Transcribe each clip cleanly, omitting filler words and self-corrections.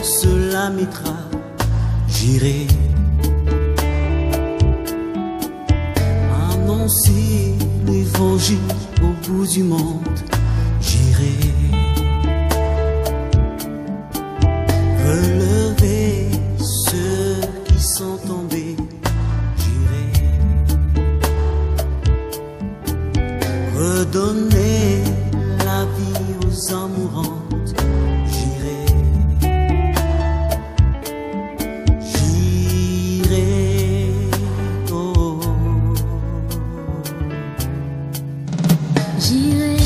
cela m'étra, j'irai annoncer l'évangile au bout du monde, j'irai relever ceux qui sont tombés, j'irai redonner la vie aux âmes mourantes, j'irai oh. J'irai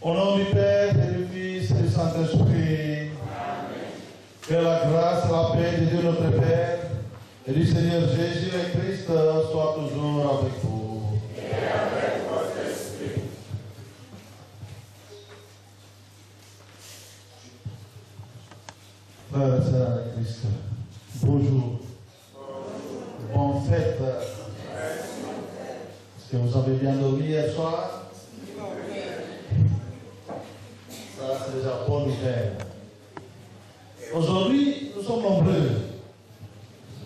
Au nom du Père et du Fils et du Saint-Esprit. Que la grâce et la paix de Dieu notre Père et du Seigneur Jésus le Christ soient toujours avec vous. Et avec votre esprit. Frères et sœurs avec Christ, bonjour. Bonne fête. Est-ce que vous avez bien dormi hier soir? Ça, c'est déjà bonne nouvelle. Aujourd'hui, nous sommes nombreux.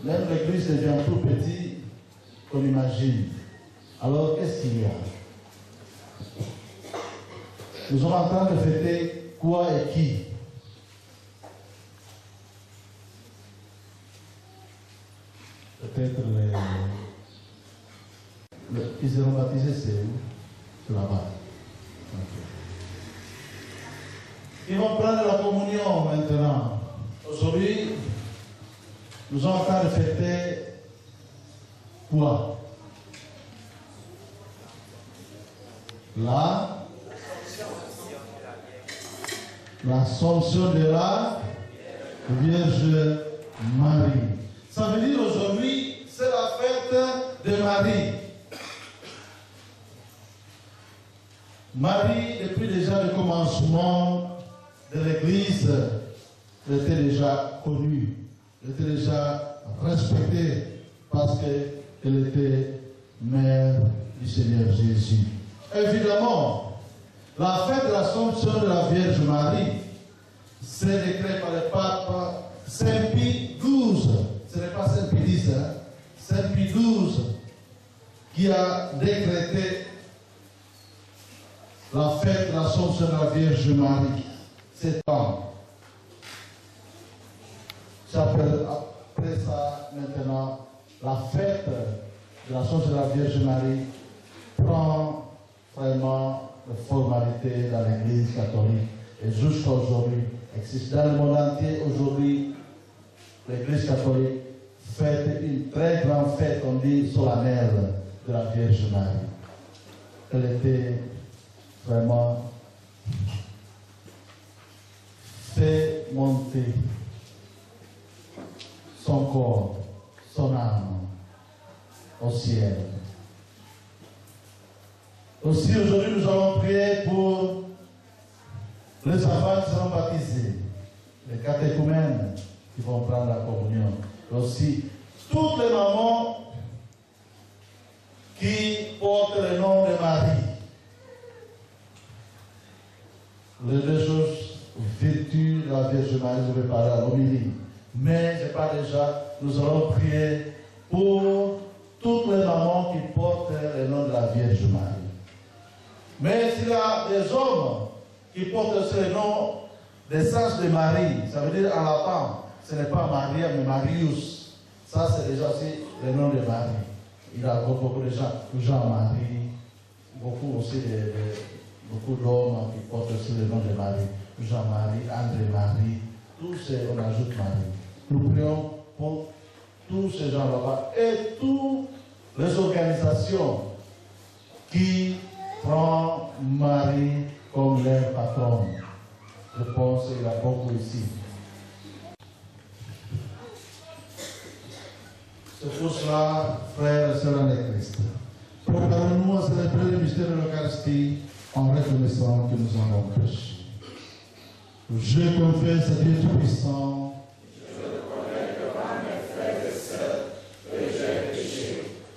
Même l'église devient tout petit qu'on imagine. Alors, qu'est-ce qu'il y a? Nous sommes en train de fêter quoi et qui? Peut-être qui seront baptisés, c'est où? C'est là-bas. Okay. Ils vont prendre la communion maintenant. Aujourd'hui, nous sommes en train de fêter quoi? L'Assomption de la Vierge Marie. Ça veut dire aujourd'hui, c'est la fête de Marie. Marie, depuis déjà le commencement de l'Église, elle était déjà connue, elle était déjà respectée parce qu'elle était mère du Seigneur Jésus. Évidemment, la fête de l'Assomption de la Vierge Marie, c'est décrété par le pape Saint Pie XII. Ce n'est pas Saint Pie X, Saint Pie XII qui a décrété la fête de l'Assomption de la Vierge Marie. C'est temps. Après ça, maintenant, la fête de l'Assomption de la Vierge Marie prend vraiment la formalité dans l'Église catholique. Et jusqu'à aujourd'hui, existe dans le monde entier. Aujourd'hui, l'Église catholique fête une très grande fête, on dit solennelle, de la Vierge Marie. Elle était vraiment fait monter son corps, son âme au ciel. Aussi aujourd'hui nous allons prier pour les enfants qui seront baptisés, les catéchumènes qui vont prendre la communion. Aussi toutes les mamans qui portent le nom de Marie. Les deux choses, vertu de la Vierge Marie, je vais parler à l'homilie. Mais je parle déjà, nous allons prier pour toutes les mamans qui portent le nom de la Vierge Marie. Mais s'il y a des hommes qui portent aussi le nom des sages de Marie, ça veut dire en latin, ce n'est pas Maria mais Marius. Ça c'est déjà aussi le nom de Marie. Il y a beaucoup de gens, Jean-Marie, beaucoup aussi beaucoup d'hommes qui portent aussi le nom de Marie. Jean-Marie, André-Marie, tous ces, on ajoute Marie. Nous prions pour tous ces gens là-bas et toutes les organisations qui prennent Marie comme leur patronne. Je pense qu'il y a beaucoup ici. C'est pour cela, frères et sœurs en Christ, préparons-nous à célébrer le mystère de l'Eucharistie en reconnaissant que nous avons péché. Je confesse à Dieu Tout-Puissant. Je reconnais devant mes frères et sœurs que j'ai péché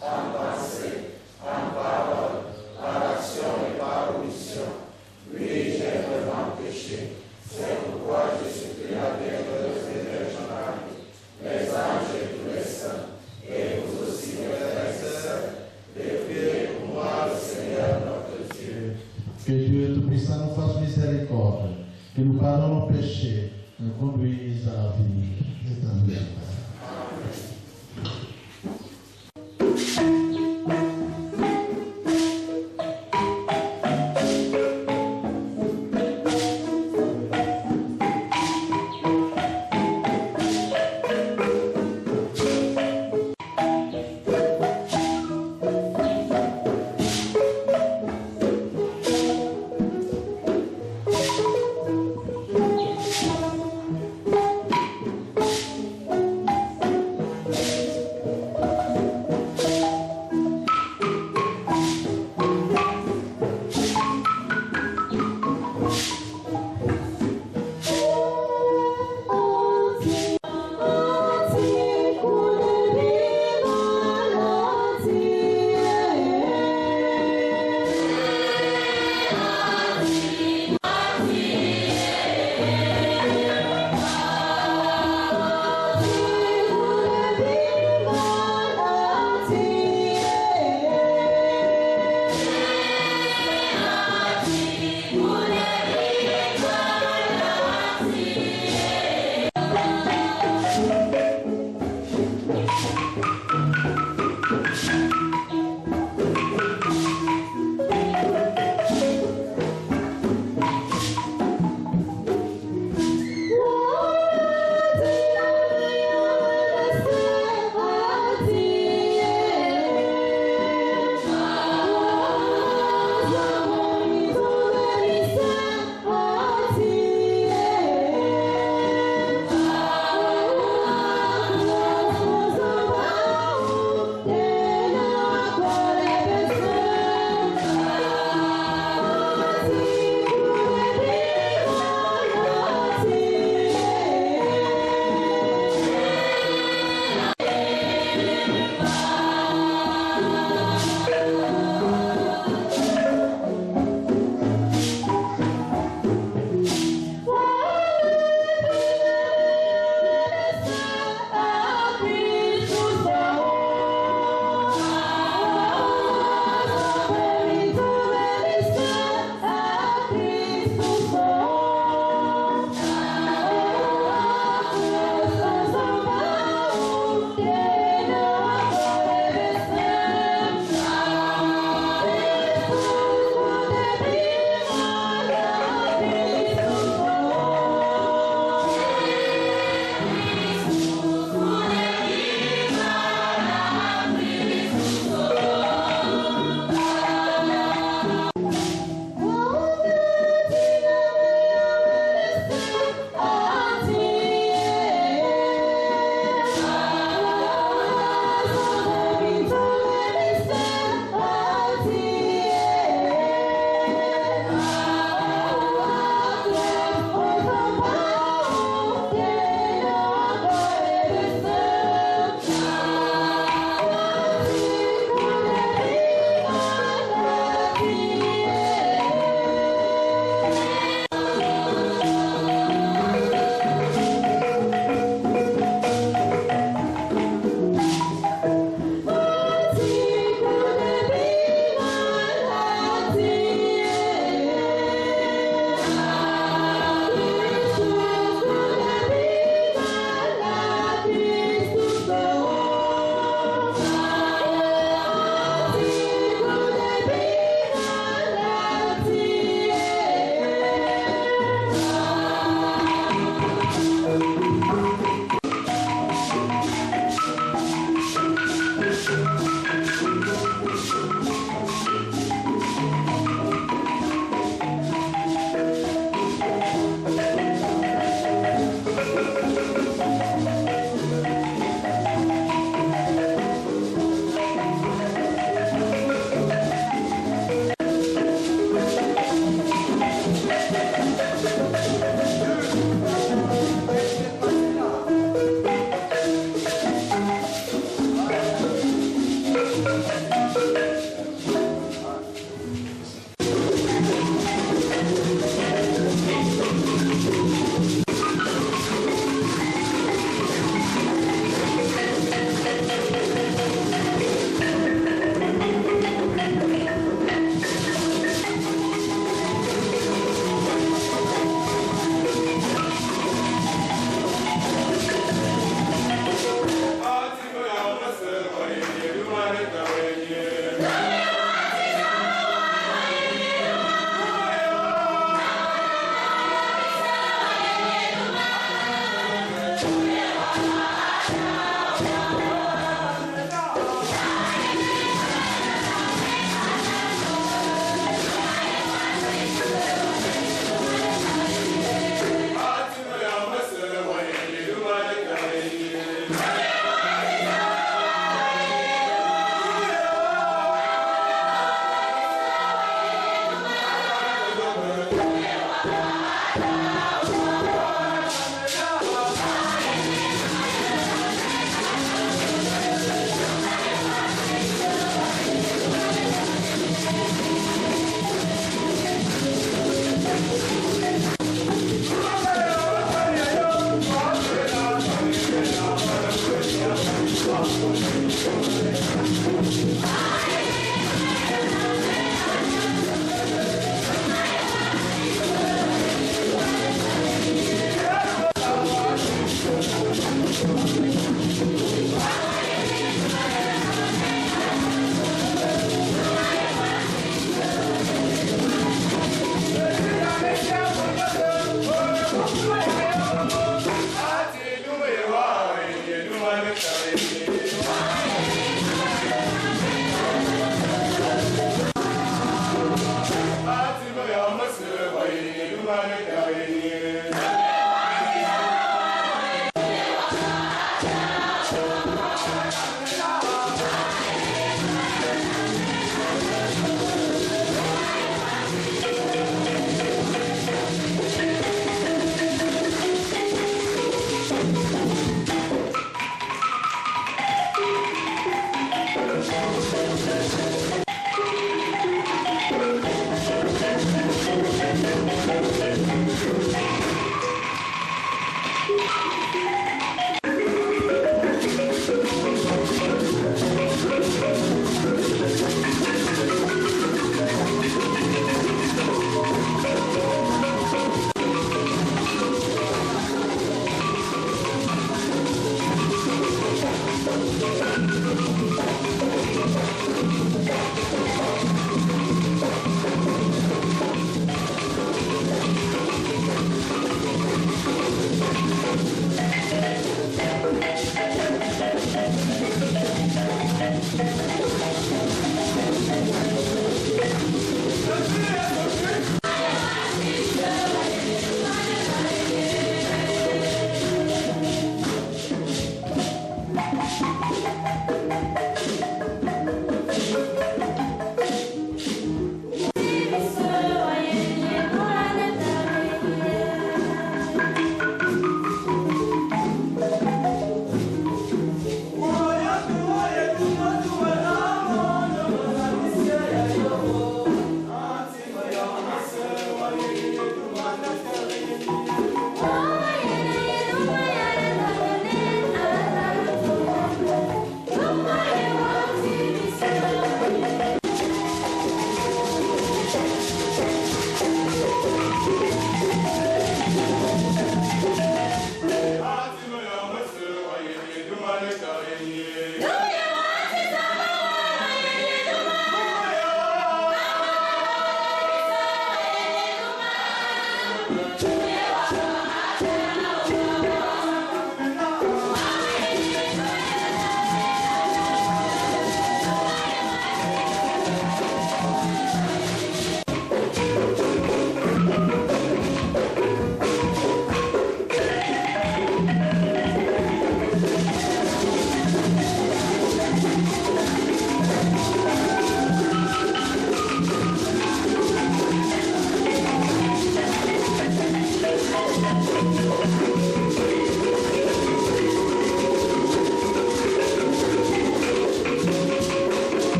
en pensée, en parole, par action et par omission. Oui, j'ai vraiment péché. C'est pourquoi je supplie la bienheureuse Vierge Marie, les anges et tous les saints, et vous aussi, mes frères et sœurs, de prier pour moi, le Seigneur notre Dieu. Que Dieu Tout-Puissant nous fasse miséricorde, que nous pardonne nos péchés, nous conduise à la vie éternelle.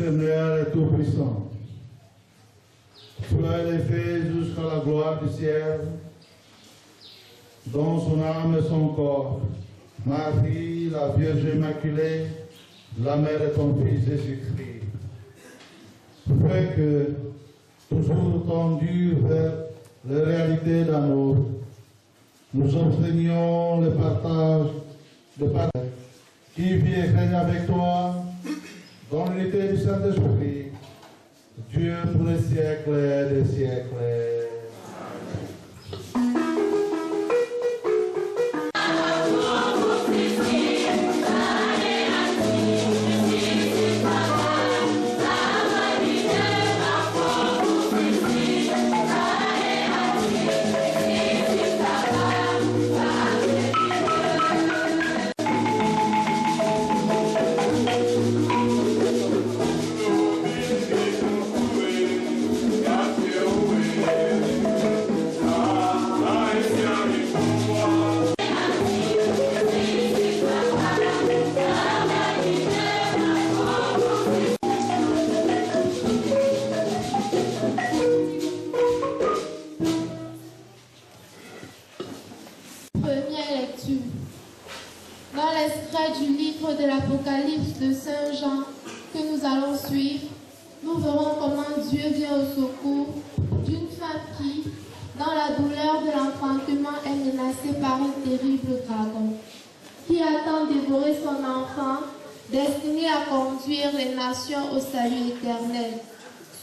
éternel et tout-puissant. Tu l'as élevé jusqu'à la gloire du ciel, dans son âme et son corps. Marie, la Vierge Immaculée, la mère de ton Fils Jésus-Christ. Fais que, toujours tendus vers les réalités d'amour, nous obtenions le partage de partage qui vit et règne avec toi dans l'unité du Saint-Esprit, Dieu pour les siècles des siècles. De l'Apocalypse de Saint Jean que nous allons suivre, nous verrons comment Dieu vient au secours d'une femme qui, dans la douleur de l'enfantement, est menacée par un terrible dragon, qui attend dévorer son enfant, destiné à conduire les nations au salut éternel.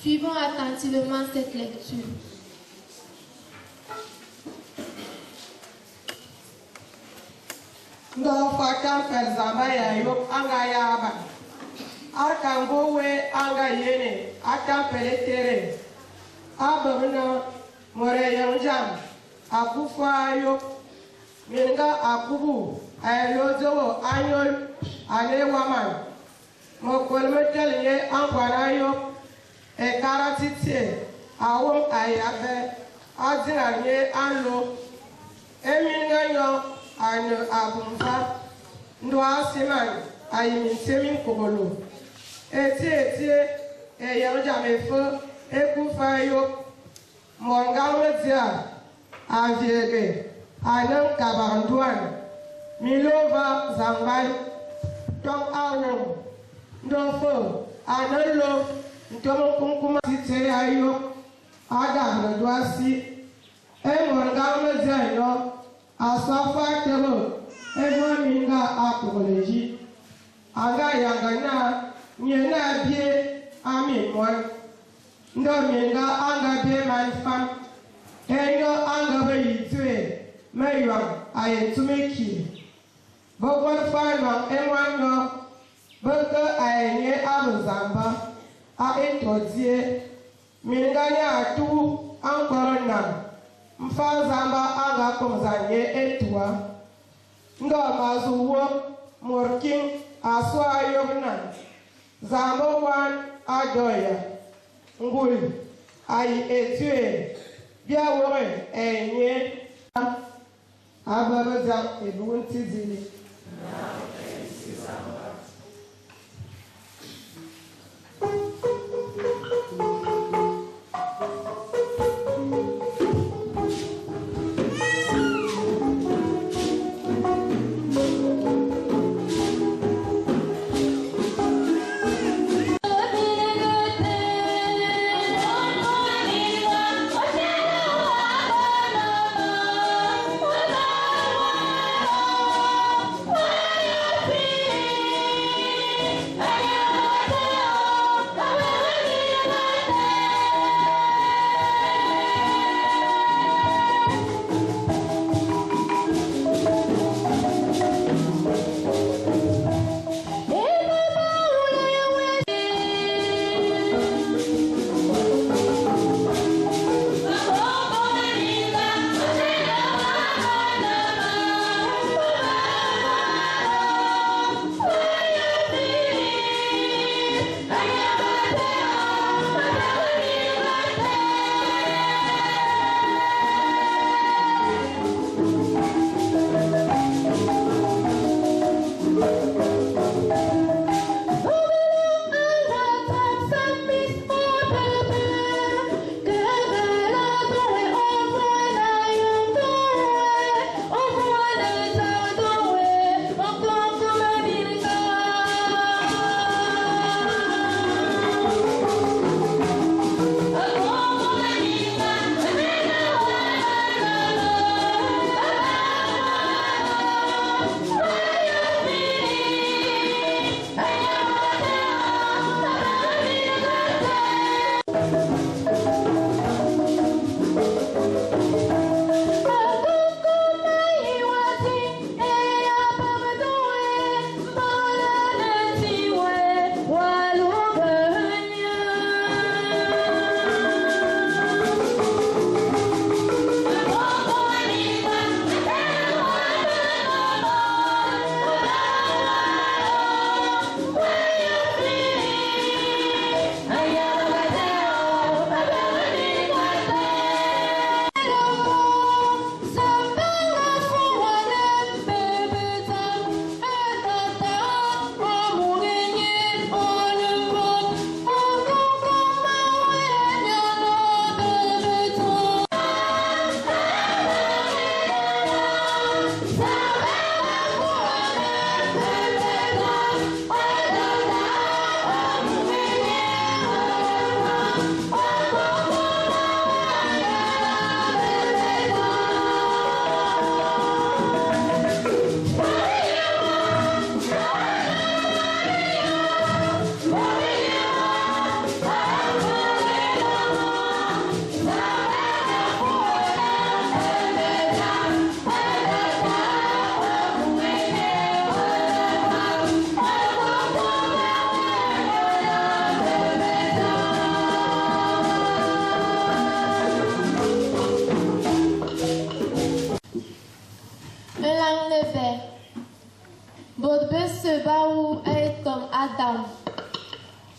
Suivons attentivement cette lecture. Ndo fakam perzamba ya yok anga yaba arkango we anga yene akam peletere ababna more yanjam akufa yok minga akubu ayozo anyol alewaman mokolmetel ye ankwana yok e karatite awon ayabe aziranye anlo eminga yo anu abumfa ndo asiman ayimitemi kogolo eti e yanja mefo ekufa yo mongametia aviege anan kabanduan milova zambai tom awo ndo fo analo ntomo kunkuma tite ayo ada ndo asi e mongametia yo asafa tebo ego minga akoleji aga yangana nyena bie ami moy ndo minga anga bie manfam endo anga be yitwe meyo ayetumeki bogon fano enwano bogo ayenye abuzamba a etodie minga nya tu ankorona mfazamba anga komzanye etua ndo mazuwo morkin aswa yobna zambo wan adoya ngul ai etue bia wore enye ababaza ebunti zili Wow! comme Adam.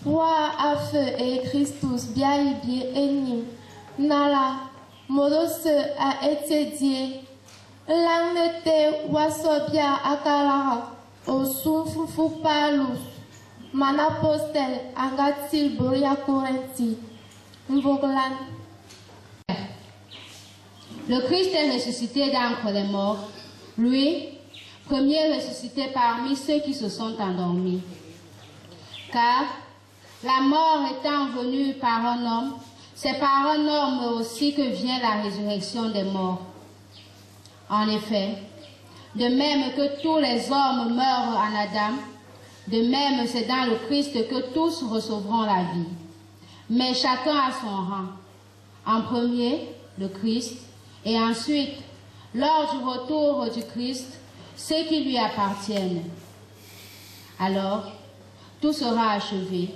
Wa a feu et Christus bien eni. Nala, modose a étudié. L'anglais wasobia akalara. Au souffle palus. Manapostel angatil boria corenti. Mvoglan. Le Christ est ressuscité d'entre les morts. Lui, premier ressuscité parmi ceux qui se sont endormis. Car la mort étant venue par un homme, c'est par un homme aussi que vient la résurrection des morts. En effet, de même que tous les hommes meurent en Adam, de même c'est dans le Christ que tous recevront la vie. Mais chacun à son rang. En premier, le Christ, et ensuite, lors du retour du Christ, ceux qui lui appartiennent. Alors, tout sera achevé.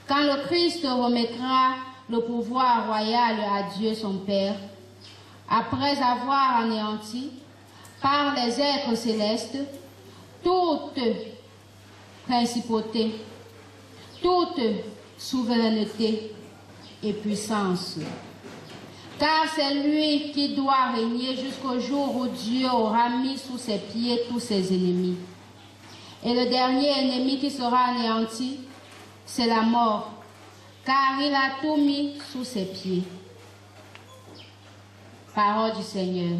Quand le Christ remettra le pouvoir royal à Dieu son Père, après avoir anéanti par les êtres célestes toute principauté, toute souveraineté et puissance. Car c'est lui qui doit régner jusqu'au jour où Dieu aura mis sous ses pieds tous ses ennemis. Et le dernier ennemi qui sera anéanti, c'est la mort, car il a tout mis sous ses pieds. Parole du Seigneur.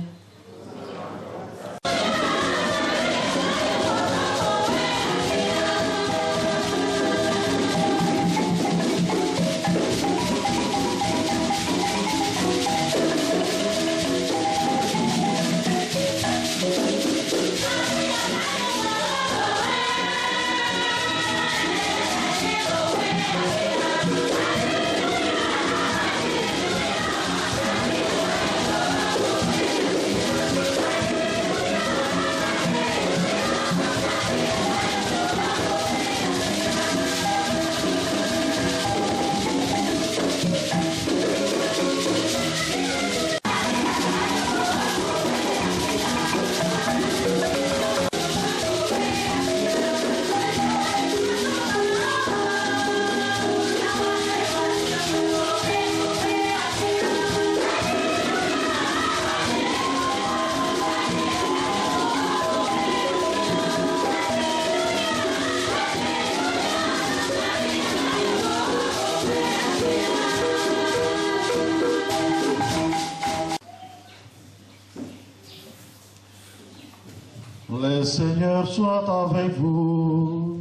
Le Seigneur soit avec vous.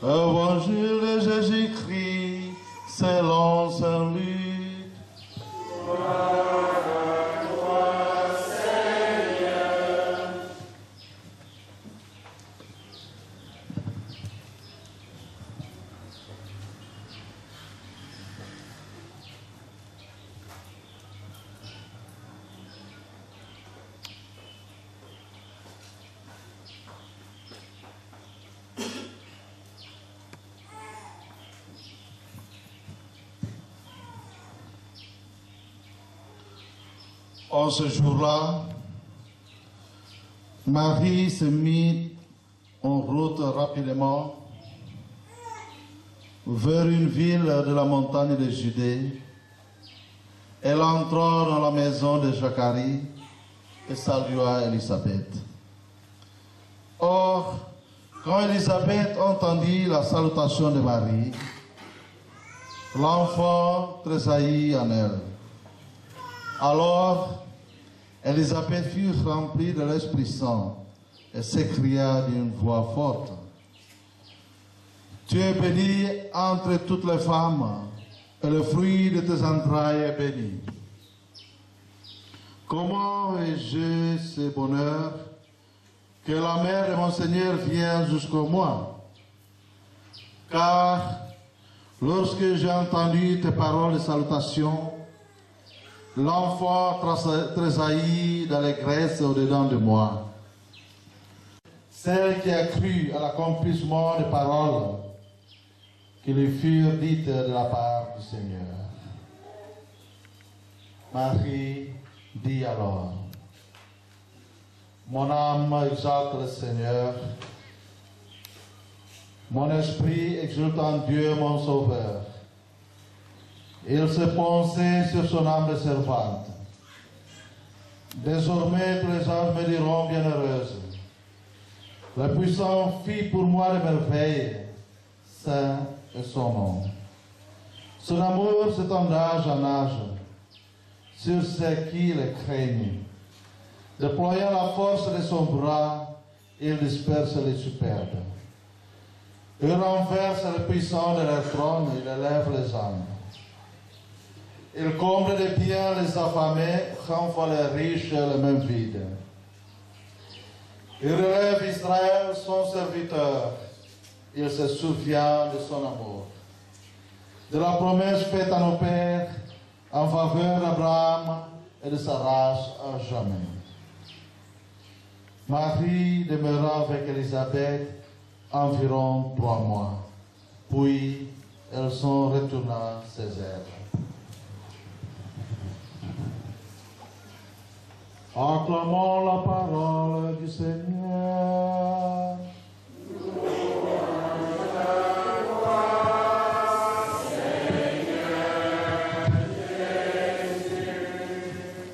Évangile de Jésus-Christ, selon Saint Luc. En ce jour-là, Marie se mit en route rapidement vers une ville de la montagne de Judée. Elle entra dans la maison de Zacharie et salua Élisabeth. Or, quand Élisabeth entendit la salutation de Marie, l'enfant tressaillit en elle. Alors, Élisabeth fut remplie de l'Esprit Saint et s'écria d'une voix forte: Tu es bénie entre toutes les femmes, et le fruit de tes entrailles est béni. Comment ai-je ce bonheur que la mère de mon Seigneur vienne jusqu'à moi? Car lorsque j'ai entendu tes paroles de salutation, l'enfant tressaillit d'allégresse au-dedans de moi. Celle qui a cru à l'accomplissement des paroles qui lui furent dites de la part du Seigneur. Marie dit alors: Mon âme exalte le Seigneur. Mon esprit exulte en Dieu, mon Sauveur. Il se pensait sur son âme de servante. Désormais, tous les anges me diront bienheureuse. Le puissant fit pour moi des merveilles. Saint est son nom. Son amour s'étend d'âge en âge sur ceux qui le craignent. Déployant la force de son bras, il disperse les superbes. Il renverse les puissants de leur trône, il élève les âmes. Il comble de biens les affamés, renvoie les riches et les mains vides. Il relève Israël, son serviteur. Il se souvient de son amour, de la promesse faite à nos pères en faveur d'Abraham et de sa race à jamais. Marie demeura avec Élisabeth environ 3 mois, puis elles sont retournées à Césaire. Acclamons la parole du Seigneur.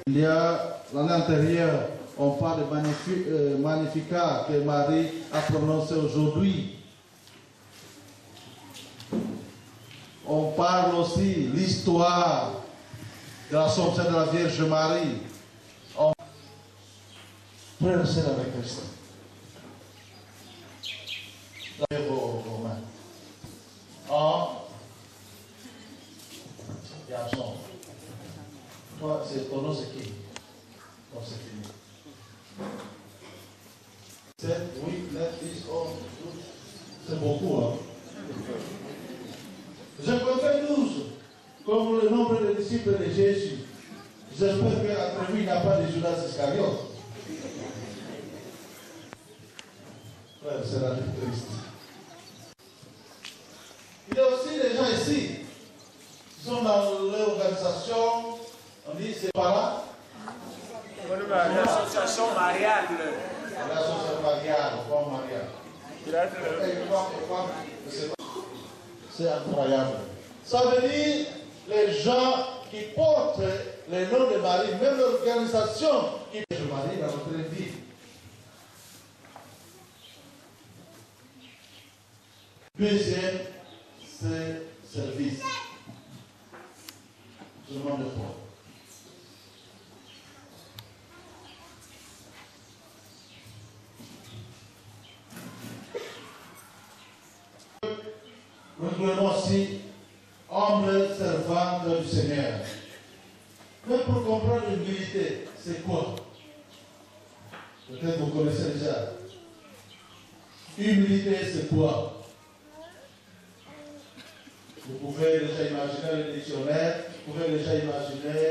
Il y a l'année antérieure, on parle de Magnificat que Marie a prononcé aujourd'hui. On parle aussi de l'histoire de l'Assomption de la Vierge Marie. Frères et sœurs avec Christ. Levez vos mains. Garçon. Toi, ton nom c'est qui? Non, c'est fini. 7, 8, 9, 10, 11, 12. C'est beaucoup, hein? Je préfère 12, comme le nombre de disciples de Jésus. J'espère qu'après lui, il n'y a pas de Judas Iscariote. Frère, c'est la vie triste. Il y a aussi des gens ici qui sont dans l'organisation, on dit c'est pas là. L'association mariale. L'association mariale, comme mariale. C'est incroyable. Ça veut dire les gens qui portent le nom de Marie, même l'organisation qui porte Marie dans notre vie. Deuxième, c'est service. Je demande de toi. Nous aussi humble servante du Seigneur. Mais pour comprendre l'humilité, c'est quoi? Peut-être vous connaissez déjà. Humilité, c'est quoi? Vous pouvez déjà imaginer le dictionnaire, vous pouvez déjà imaginer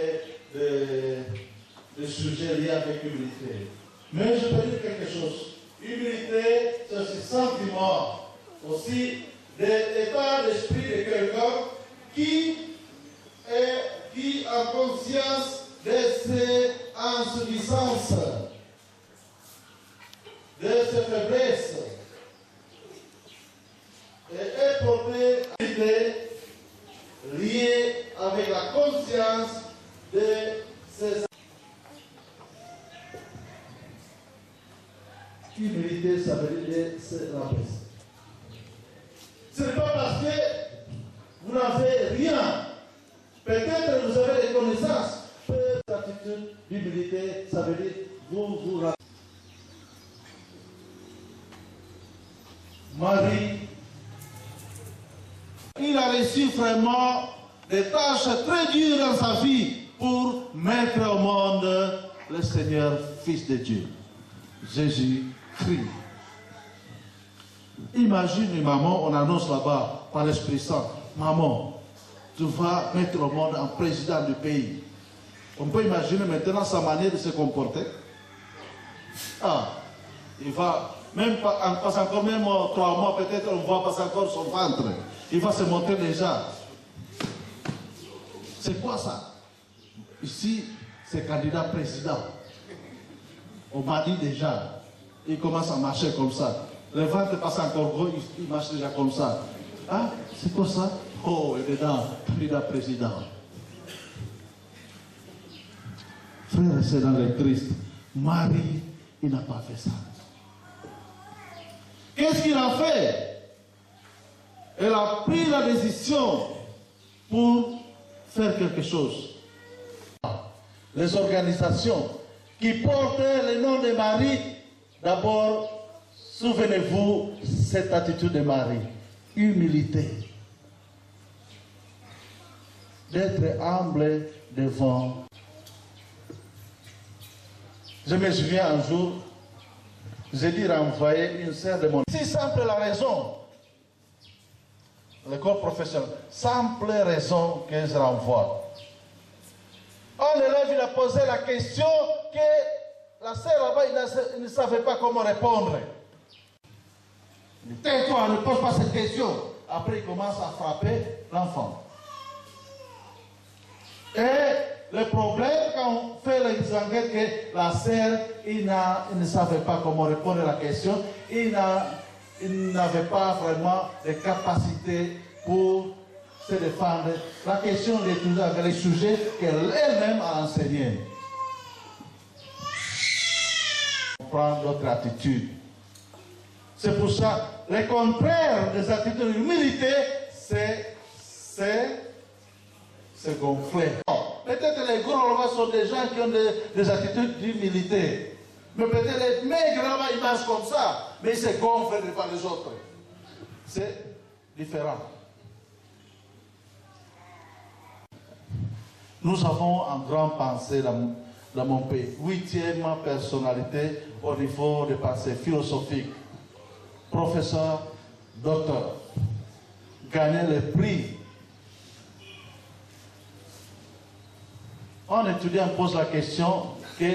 des sujets liés avec l'humilité. Mais je peux dire quelque chose. Humilité, c'est aussi sentiment, aussi l'état d'esprit de quelqu'un qui a conscience de ses insuffisances, de ses faiblesses, et est porté à l'idée liée avec la conscience de ses humilité, ça veut dire se rabaisser. Ce n'est pas parce que vous n'avez rien. Peut-être que vous avez des connaissances. Cette attitude d'humilité, ça veut dire vous rabaissez. Marie, il a reçu vraiment des tâches très dures dans sa vie pour mettre au monde le Seigneur, Fils de Dieu, Jésus-Christ. Imagine une maman, on annonce là-bas par l'Esprit Saint, maman, tu vas mettre au monde un président du pays. On peut imaginer maintenant sa manière de se comporter. Il va, même pas encore même 3 mois, peut-être on ne voit pas encore son ventre. Il va se montrer déjà. C'est quoi ça? Ici, c'est candidat président. On m'a dit déjà, il commence à marcher comme ça. Le ventre passe encore gros, il marche déjà comme ça. Ah, c'est quoi ça? Oh, il est dedans, président. Frère et sœurs dans le Christ, Marie, il n'a pas fait ça. Qu'est-ce qu'il a fait? Elle a pris la décision pour faire quelque chose. Les organisations qui portent le nom de Marie, d'abord, souvenez-vous cette attitude de Marie, humilité, d'être humble devant. Je me souviens un jour, j'ai dû renvoyer une sœur de mon... Si simple la raison, l'école professionnelle, simple raison que je renvoie. Un élève, il a posé la question que la sœur là-bas, il ne savait pas comment répondre. Il dit, tais-toi, ne pose pas cette question. Après, il commence à frapper l'enfant. Et le problème, quand on fait les enquêtes, que la sœur, il ne savait pas comment répondre à la question, il n'avait pas vraiment de capacité pour se défendre. La question est toujours avec les sujets qu'elle-même a enseignés. Prendre d'autres attitudes. C'est pour ça, le contraire des attitudes d'humilité, c'est gonfler. Peut-être les gros là-bas sont des gens qui ont des attitudes d'humilité. Mais peut-être les maigres là-bas, ils marchent comme ça, mais ils se gonflent devant les autres. C'est différent. Nous avons un grand pensée dans mon pays. 8e personnalité au niveau de pensée philosophique. Professeur, docteur. Gagné le prix. Un étudiant pose la question que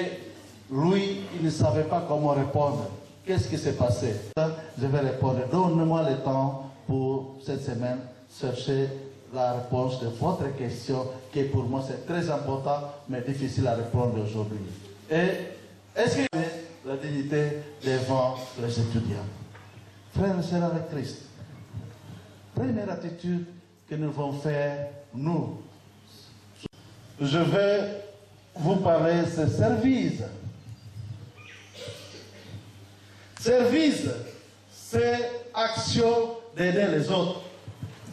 lui, il ne savait pas comment répondre. Qu'est-ce qui s'est passé? Je vais répondre. Donnez-moi le temps pour cette semaine chercher la réponse de votre question, qui pour moi c'est très important, mais difficile à répondre aujourd'hui. Et est-ce que la dignité devant les étudiants? Frères et sœurs avec Christ, première attitude que nous devons faire, nous. Je vais vous parler de ce service. Service, c'est action d'aider les autres.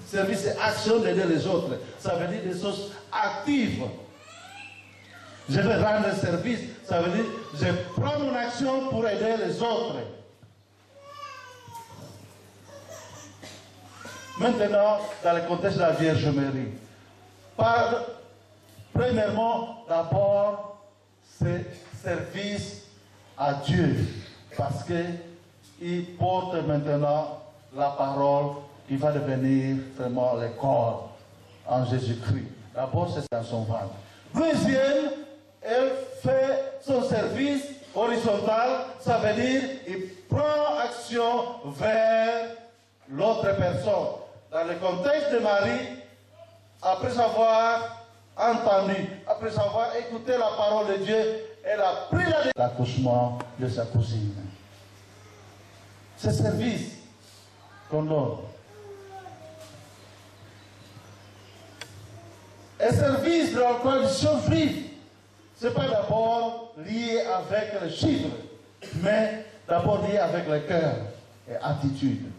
Service, c'est action d'aider les autres. Ça veut dire des choses actives. Je vais rendre service, ça veut dire je prends mon action pour aider les autres. Maintenant, dans le contexte de la Vierge Marie, premièrement, d'abord, c'est service à Dieu, parce qu'il porte maintenant la parole qui va devenir vraiment le corps en Jésus-Christ. D'abord, c'est dans son ventre. Deuxième, elle fait son service horizontal, ça veut dire qu'il prend action vers l'autre personne. Dans le contexte de Marie, après avoir entendu, après avoir écouté la parole de Dieu, elle a pris l'accouchement de sa cousine. C'est service qu'on donne. Et service de la tradition juive, ce n'est pas d'abord lié avec les chiffres, mais d'abord lié avec le cœur et attitude.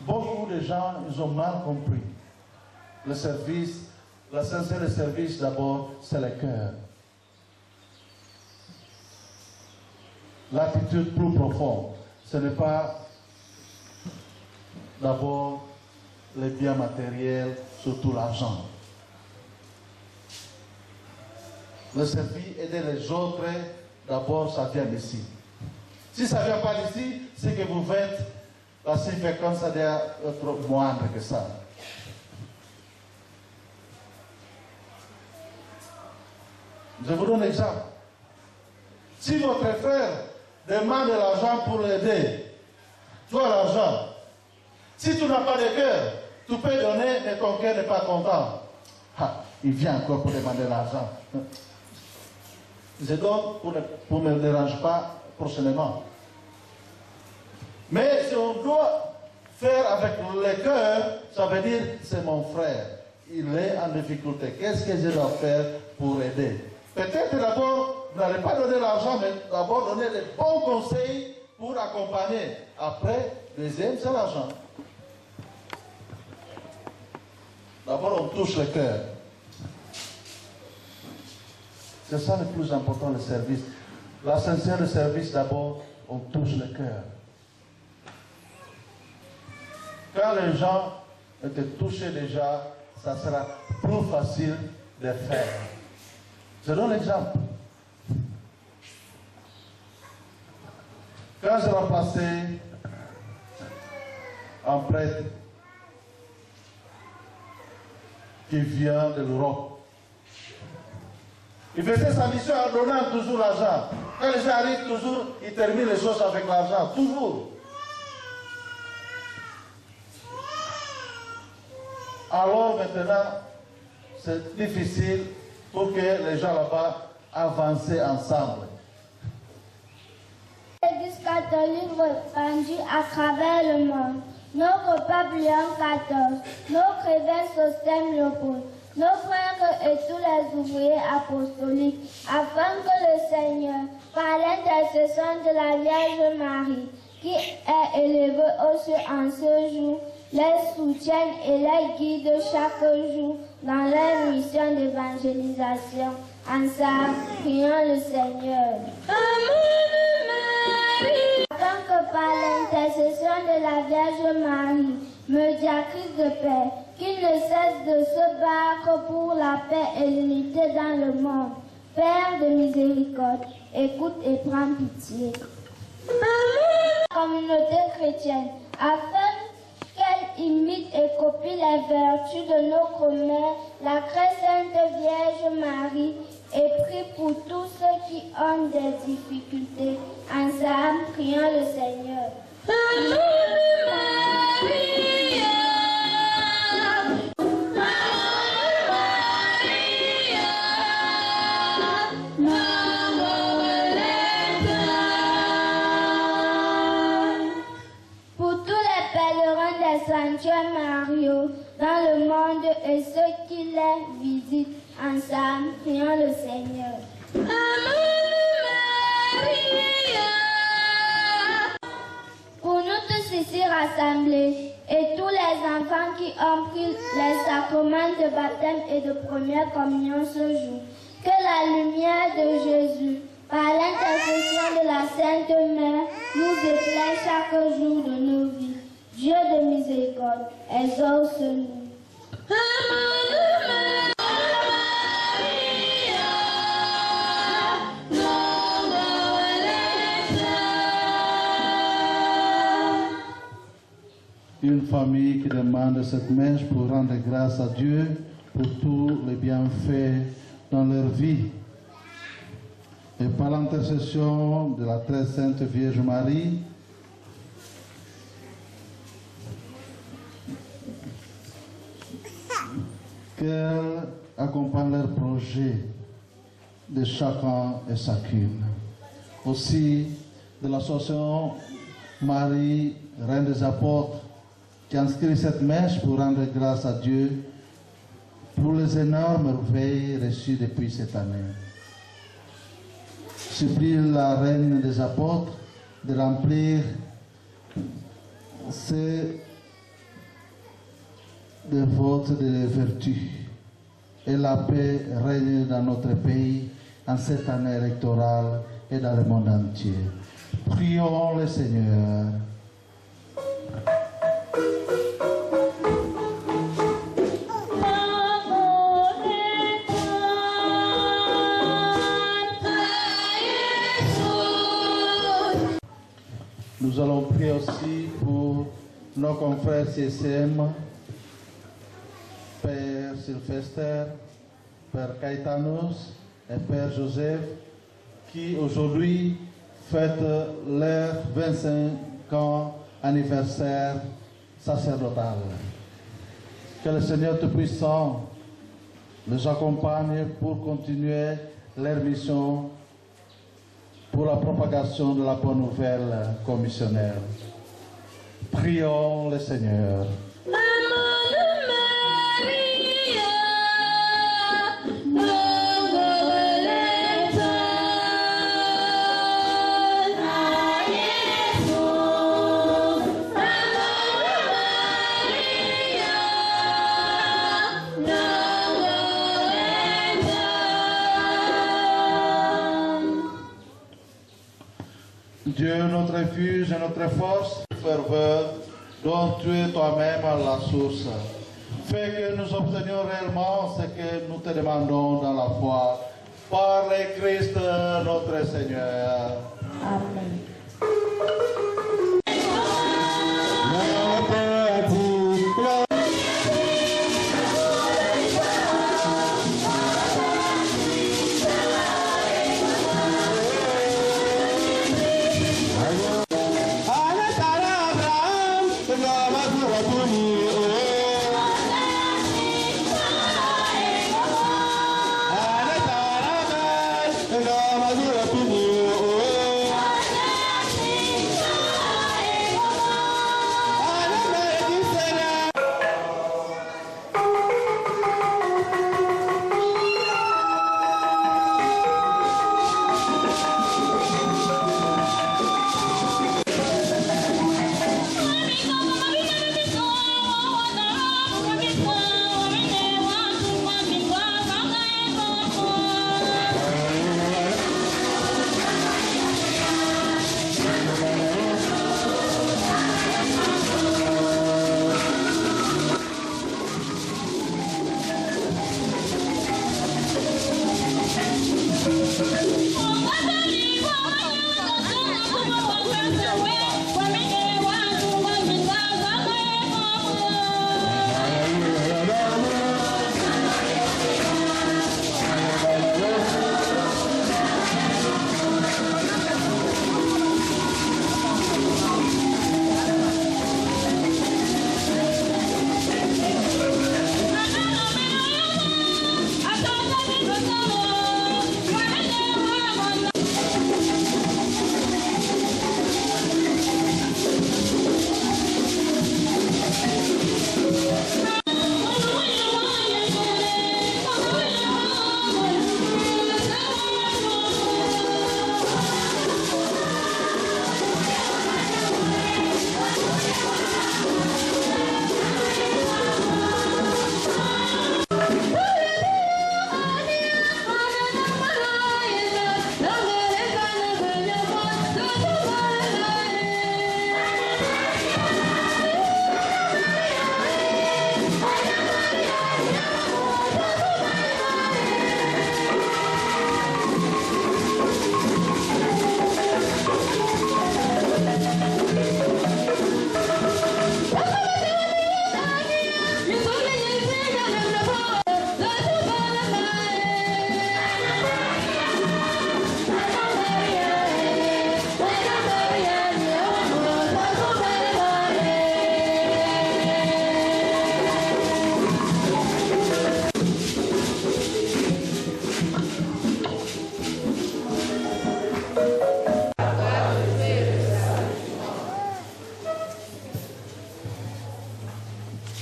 Beaucoup de gens, ils ont mal compris. Le service, l'essentiel du service d'abord, c'est le cœur. L'attitude plus profonde, ce n'est pas d'abord les biens matériels, surtout l'argent. Le service, aider les autres, d'abord, ça vient d'ici. Si ça ne vient pas d'ici, c'est que vous faites la signification, ça doit être moindre que ça. Je vous donne un exemple. Si votre frère demande de l'argent pour l'aider, tu as l'argent. Si tu n'as pas de cœur, Tu peux donner, mais ton cœur n'est pas content. Ah, il vient encore pour demander l'argent. Je donne pour ne me déranger pas prochainement. Mais si on doit faire avec le cœur, ça veut dire c'est mon frère. Il est en difficulté. Qu'est-ce que je dois faire pour aider? Peut-être d'abord, vous n'allez pas donner l'argent, mais d'abord donner les bons conseils pour accompagner. Après, deuxième, c'est l'argent. D'abord, on touche le cœur. C'est ça le plus important, le service. La sincère, le service, d'abord, on touche le cœur. Quand les gens étaient touchés déjà, ça sera plus facile de faire. Je donne l'exemple. Quand je remplaçais un prêtre qui vient de l'Europe, il faisait sa mission en donnant toujours l'argent. Quand les gens arrivent toujours, il termine les choses avec l'argent, toujours. Alors maintenant, c'est difficile pour que les gens là-bas avancent ensemble. L'Église catholique répandue à travers le monde, notre pape Léon XIV, notre évêque Sostène Léopold, nos frères et tous les ouvriers apostoliques, afin que le Seigneur, par l'intercession de la Vierge Marie, qui est élevée aux cieux en ce jour, les soutienne et les guide chaque jour dans leur mission d'évangélisation. Ensemble, prions le Seigneur. Afin que par l'intercession de la Vierge Marie, médiatrice de paix, qu'il ne cesse de se battre pour la paix et l'unité dans le monde. Père de miséricorde, écoute et prends pitié. La communauté chrétienne, afin qu'elle imite et copie les vertus de notre mère, la très sainte Vierge Marie, et prie pour tous ceux qui ont des difficultés. Ensemble, prions le Seigneur. Sanctuaire Mario dans le monde et ceux qui les visitent. Ensemble, prions le Seigneur. Pour nous tous ici rassemblés et tous les enfants qui ont pris les sacrements de baptême et de première communion ce jour, que la lumière de Jésus, par l'intercession de la Sainte Mère, nous éclaire chaque jour de nos vies. Dieu de miséricorde, exauce-nous. Une famille qui demande cette messe pour rendre grâce à Dieu pour tous les bienfaits dans leur vie. Et par l'intercession de la très sainte Vierge Marie, qu'elle accompagne leurs projets de chacun et chacune. Aussi de l'association Marie, Reine des Apôtres, qui inscrit cette messe pour rendre grâce à Dieu pour les énormes merveilles reçues depuis cette année. Supplie la Reine des Apôtres de remplir ces de votre de vertu et la paix règne dans notre pays en cette année électorale et dans le monde entier. Prions le Seigneur. Nous allons prier aussi pour nos confrères CCM, Père Sylvester, Père Caetanos et Père Joseph, qui aujourd'hui fêtent leur 25 ans anniversaire sacerdotal. Que le Seigneur Tout-Puissant les accompagne pour continuer leur mission pour la propagation de la bonne nouvelle commissionnaire. Prions le Seigneur. Dieu, notre refuge et notre force, ferveur, dont tu es toi-même la source. Fais que nous obtenions réellement ce que nous te demandons dans la foi. Par le Christ notre Seigneur. Amen.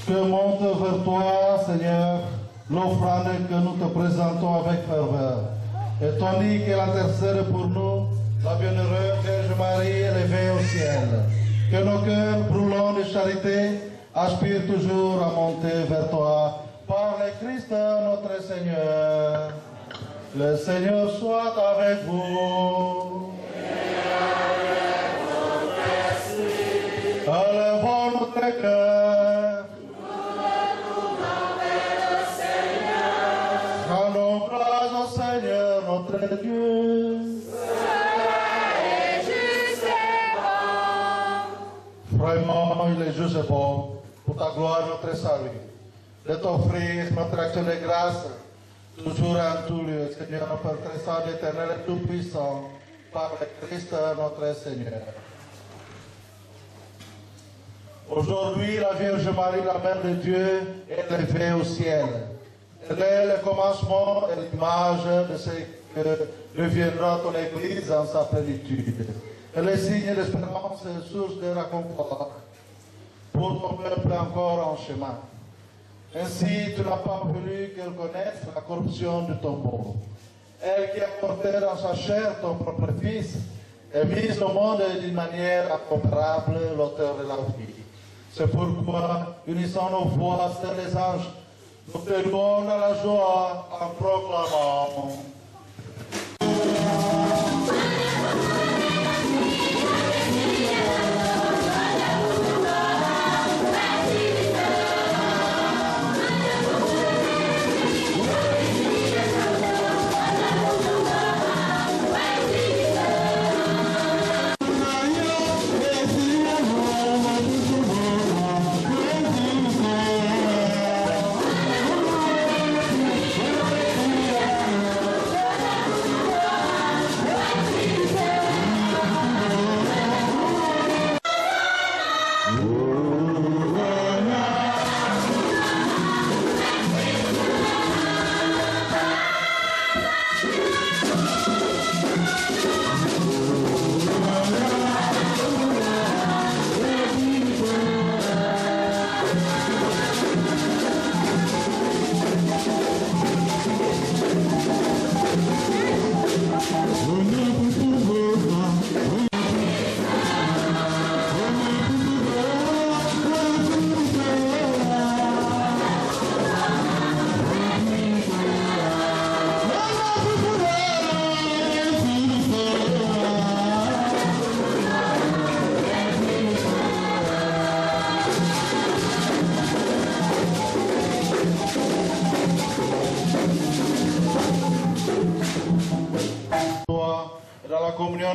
Que monte vers toi, Seigneur, l'offrande que nous te présentons avec ferveur. Et tandis qu'elle intercède pour nous, la bienheureuse Vierge Marie élevée au ciel. Que nos cœurs brûlants de charité aspirent toujours à monter vers toi. Par le Christ notre Seigneur. Le Seigneur soit avec vous. Élevons notre cœur. Rendons grâce au Seigneur notre Dieu. Vraiment, il est juste et bon, pour ta gloire, notre salut, de t'offrir notre action de grâce, toujours et en tout lieu, Seigneur, notre Père très saint, éternel et tout-puissant, par le Christ notre Seigneur. Aujourd'hui, la Vierge Marie, la Mère de Dieu, est élevée au ciel. Elle est le commencement et l'image de ce que deviendra ton Église en sa plénitude. Elle est signe d'espérance et source de réconfort pour ton peuple encore en chemin. Ainsi, tu n'as pas voulu qu'elle connaisse la corruption du tombeau. Elle qui a porté dans sa chair ton propre Fils et mise au monde d'une manière incomparable l'auteur de la vie. C'est pourquoi, unissant nos voix, sur les anges, nous te louons dans la joie en proclamant.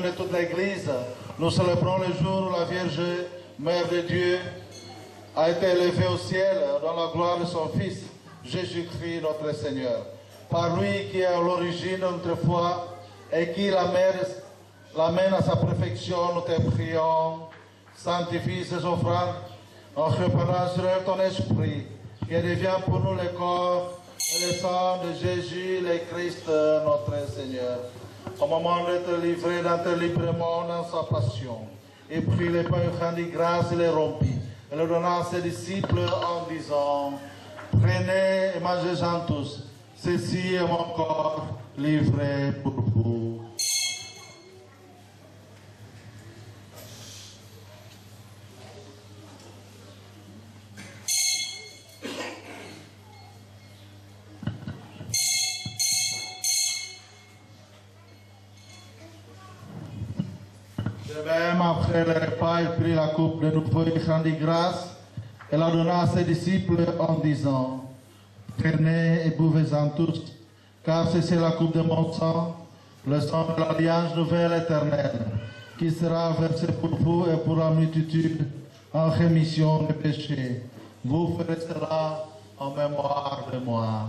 De toute l'Église, nous célébrons le jour où la Vierge Mère de Dieu a été élevée au ciel dans la gloire de son Fils, Jésus-Christ notre Seigneur. Par lui qui est à l'origine de notre foi et qui l'amène à sa perfection, nous te prions, sanctifie ces offrandes en répandant sur elle ton esprit, qui devient pour nous le corps et le sang de Jésus, le Christ notre Seigneur. Au moment de te livrer dans tes librement dans sa passion, et prit les pains, rendit grâce et les rompit, et le donna à ses disciples en disant, prenez et mangez-en tous, ceci est mon corps livré pour vous. De même, après le repas, il prit la coupe de nouveau, il rendit grâce et la donna à ses disciples en disant, prenez et buvez-en tous, car c'est la coupe de mon sang, le sang de l'alliance nouvelle éternelle, qui sera versé pour vous et pour la multitude en rémission des péchés. Vous ferez cela en mémoire de moi.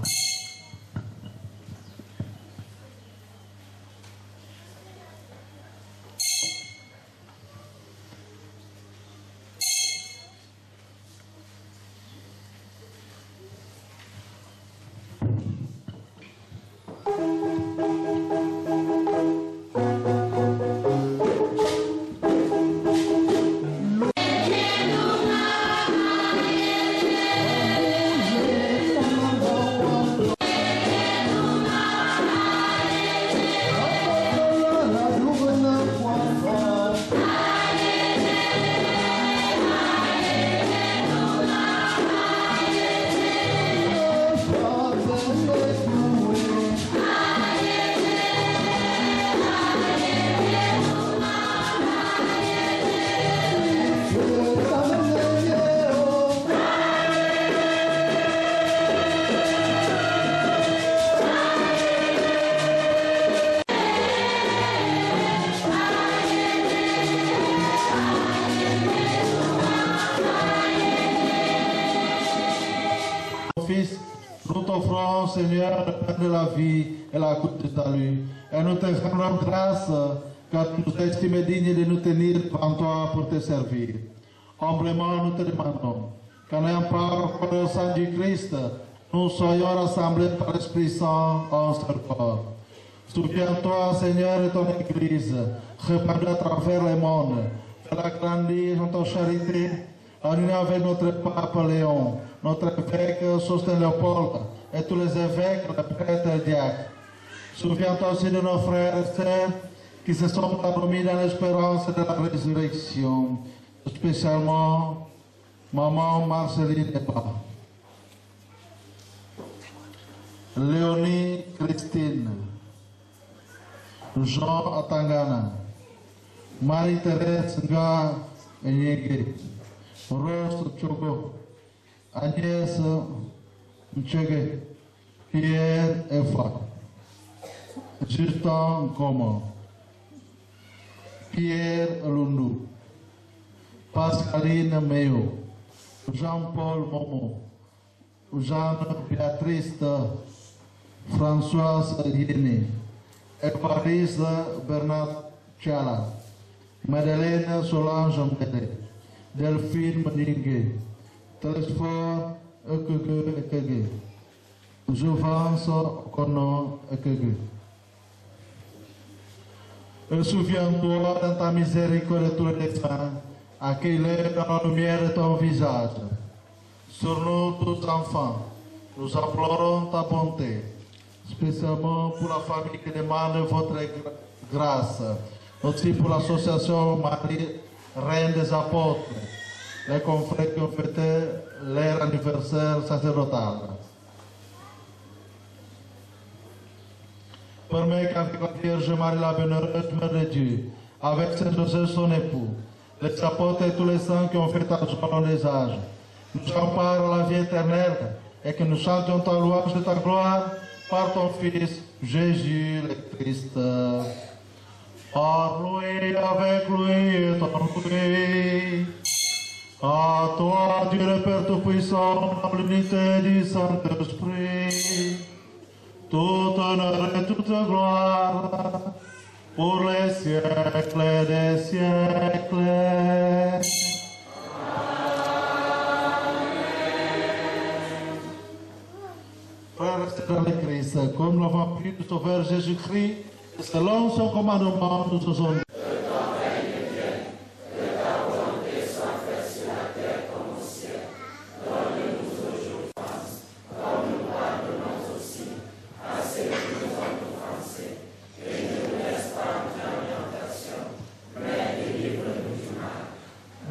Fils, nous t'offrons, Seigneur, le pain de la vie et la coupe de salut. Et nous te rendons grâce car tu nous estimes dignes de nous tenir devant toi pour te servir. Humblement, nous te demandons qu'en ayant part au sang du Christ, nous soyons rassemblés par l'Esprit Saint en seul corps. Souviens-toi, Seigneur, de ton Église, répandue à travers le monde. Fais-la grandir en ta charité, en union avec notre pape Léon, notre évêque Sosthène Léopold, et tous les évêques, les prêtres et les diacres. Souviens-toi aussi de nos frères et sœurs qui se sont endormis dans l'espérance de la résurrection, spécialement maman Marceline Eba, Léonie Christine, Jean Atangana, Marie-Thérèse Nga Enyege, Rose Chogo, Agnès Mchege, Pierre Efa, Justin Goma, Pierre Lundu, Pascaline Meyo, Jean-Paul Momo, Jeanne-Béatrice Françoise Yéné, Évariste Bernard Tchala, Madeleine Solange Mbede, Delphine Meningue, Telesphore Ekege, Jouvence Kono Ekege. Souviens-toi dans ta miséricorde de tous les saints, accueille-les dans la lumière de ton visage. Sur nous tous enfants, nous implorons ta bonté, spécialement pour la famille qui demande votre grâce, aussi pour l'association Marie, Reine des Apôtres, les confrères qui ont fêté leur anniversaire sacerdotal. Permets qu'avec la Vierge Marie, la bienheureuse Mère de Dieu, avec Saint Joseph son époux, les apôtres et tous les saints qui ont fait ta joie dans les âges, nous emparent à la vie éternelle et que nous chantions ta louange de ta gloire par ton Fils Jésus le Christ. Par lui, avec lui et en lui. À toi, Dieu le Père Tout-Puissant, dans l'unité du Saint-Esprit, toute honneur et toute gloire, pour les siècles des siècles. Frères et sœurs dans le Christ, comme nous avons appris du Sauveur Jésus-Christ, selon son commandement, nous faisons.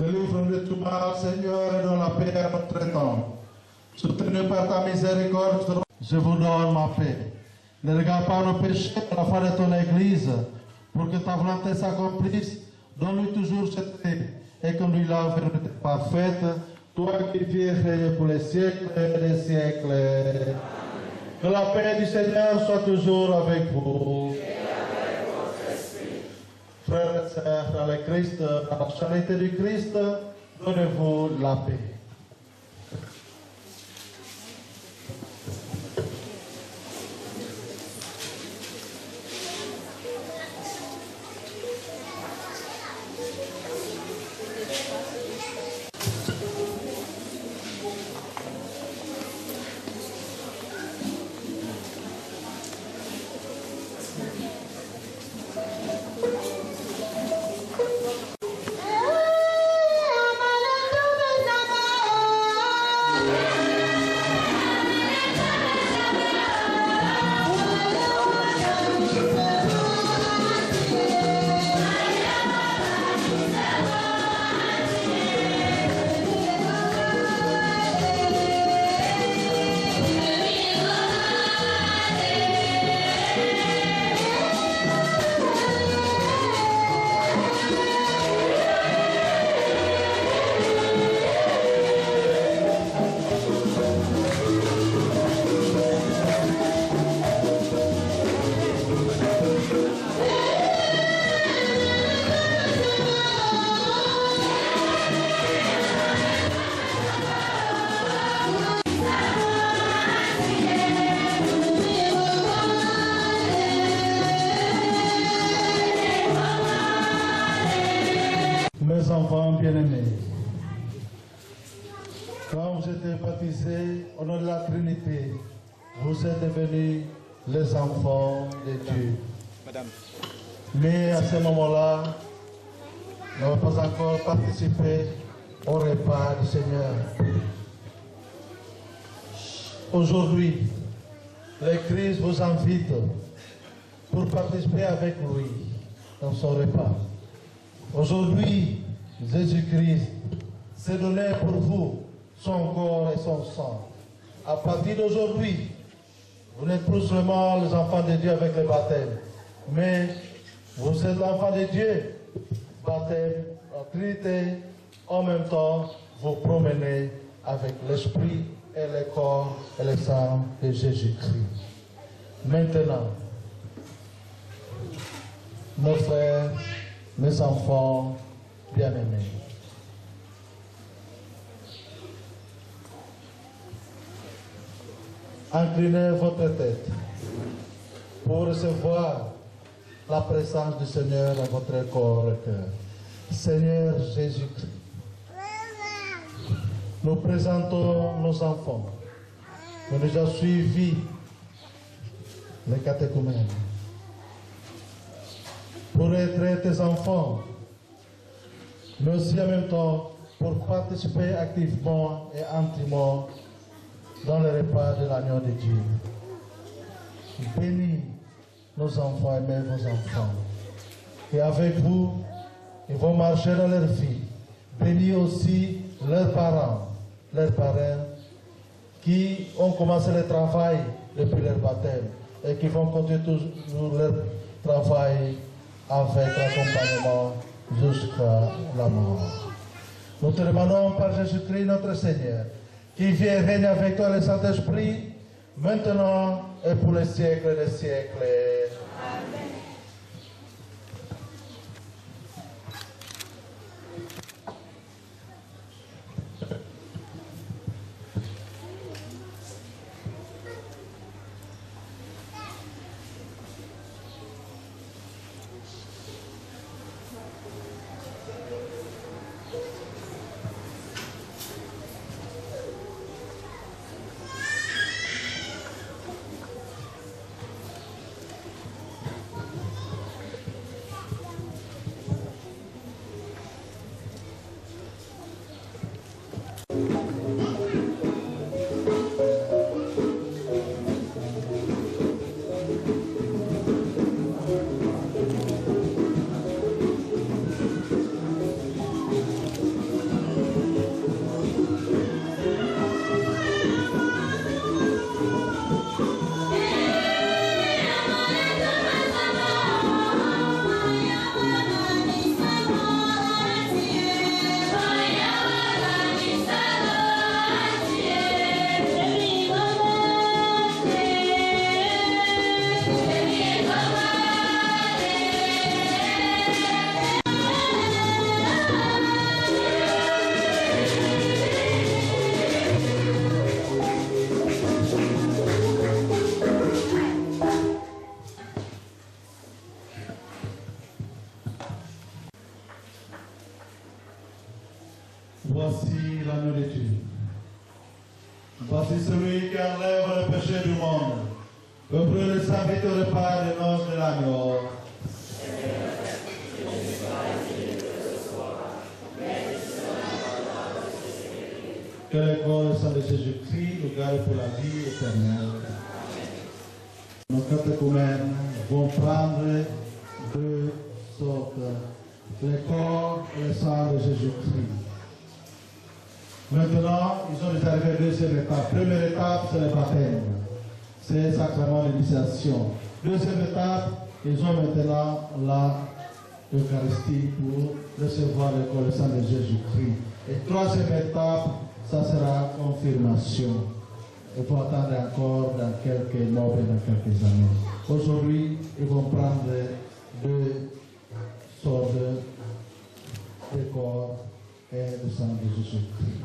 Délivre-nous de tout mal, Seigneur, et donne la paix à notre temps. Soutenu par ta miséricorde, je vous donne ma paix. Ne regarde pas nos péchés à la fin de ton Église, pour que ta volonté s'accomplisse. Donne-lui toujours cette paix et conduis-la vers une parfaite, toi qui vis et règnes pour les siècles et les siècles. Que la paix du Seigneur soit toujours avec vous. Frères et sœurs, dans le Christ, dans la charité du Christ, donnez-vous la paix. Mes enfants bien-aimés, Quand vous êtes baptisés au nom de la Trinité, vous êtes devenus les enfants de Dieu. Madame. Mais à ce moment-là, nous n'avons pas encore participé au repas du Seigneur. Aujourd'hui, le Christ vous invite pour participer avec lui dans son repas. Aujourd'hui, Jésus-Christ s'est donné pour vous son corps et son sang. À partir d'aujourd'hui, vous n'êtes plus seulement les enfants de Dieu avec le baptême, mais vous êtes l'enfant de Dieu. Baptême, la Trinité, en même temps, vous promenez avec l'esprit et le corps et le sang de Jésus-Christ. Maintenant, mes frères, mes enfants bien-aimés, inclinez votre tête pour recevoir la présence du Seigneur dans votre corps et cœur. Seigneur Jésus-Christ, nous présentons nos enfants. Nous avons déjà suivi les catéchumènes pour être tes enfants, mais aussi en même temps pour participer activement et intimement dans le repas de l'agneau de Dieu. Bénis nos enfants, aimez vos enfants. Et avec vous, ils vont marcher dans leur vie. Bénis aussi leurs parents, leurs parents qui ont commencé le travail depuis leur baptême et qui vont continuer toujours leur travail avec l'accompagnement jusqu'à la mort. Nous te demandons par Jésus-Christ notre Seigneur, qui vit et règne avec toi le Saint-Esprit, maintenant et pour les siècles des siècles. Amen. Voici l'agneau de Dieu. Voici celui qui enlève le péché du monde. Peuple le servite au repas des noces de l'agneau. Que le corps et le sang de Jésus-Christ nous garde pour la vie éternelle. Nos catéchumènes vont prendre deux sortes, le corps et le sang de Jésus-Christ. Maintenant, ils sont déjà arrivés à la deuxième étape. Première étape, c'est le baptême. C'est le sacrement d'initiation. Deuxième étape, ils ont maintenant l'Eucharistie pour recevoir le corps et le sang de Jésus-Christ. Et troisième étape, ça sera confirmation. Il faut attendre encore dans quelques mois et dans quelques années. Aujourd'hui, ils vont prendre deux sortes de corps et le sang de Jésus-Christ.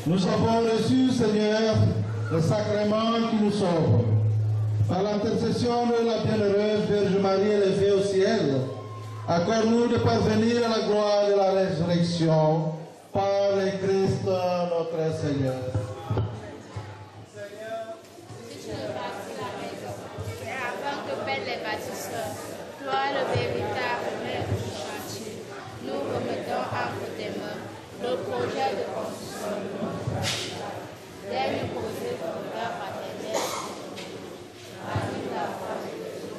Nous avons reçu, Seigneur, le sacrement qui nous sauve. Par l'intercession de la bienheureuse Vierge Marie élevée au ciel, accorde-nous de parvenir à la gloire de la résurrection par le Christ notre Seigneur. Seigneur, si tu ne bâtis la maison, et avant que pèlent les bâtisseurs, toi le véritable maître du chantier, nous remettons entre tes mains le projet de construction de notre capitale. Daigne poser ton regard paternel, anime la voix de Jésus,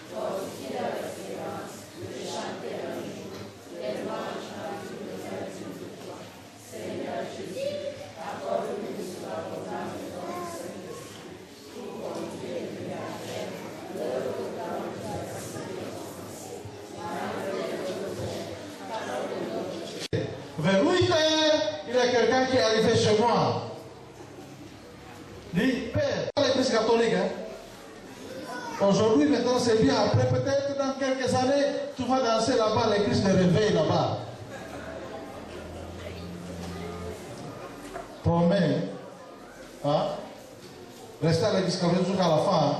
fortifie leur espérance de chanter un jour les louanges dans une nouvelle de toi. Seigneur Jésus, accorde-nous l'histoire au âme de ton Saint-Esprit, pour conduire et lui à faire l'œuvre dans le Vers 8 heures, il y a quelqu'un qui est arrivé chez moi. Il dit, Père, l'église catholique, hein? Aujourd'hui, maintenant, c'est bien. Après, peut-être dans quelques années, tu vas danser là-bas, l'église de réveil là-bas. Promets, hein? Restez à l'église catholique jusqu'à la fin. Hein?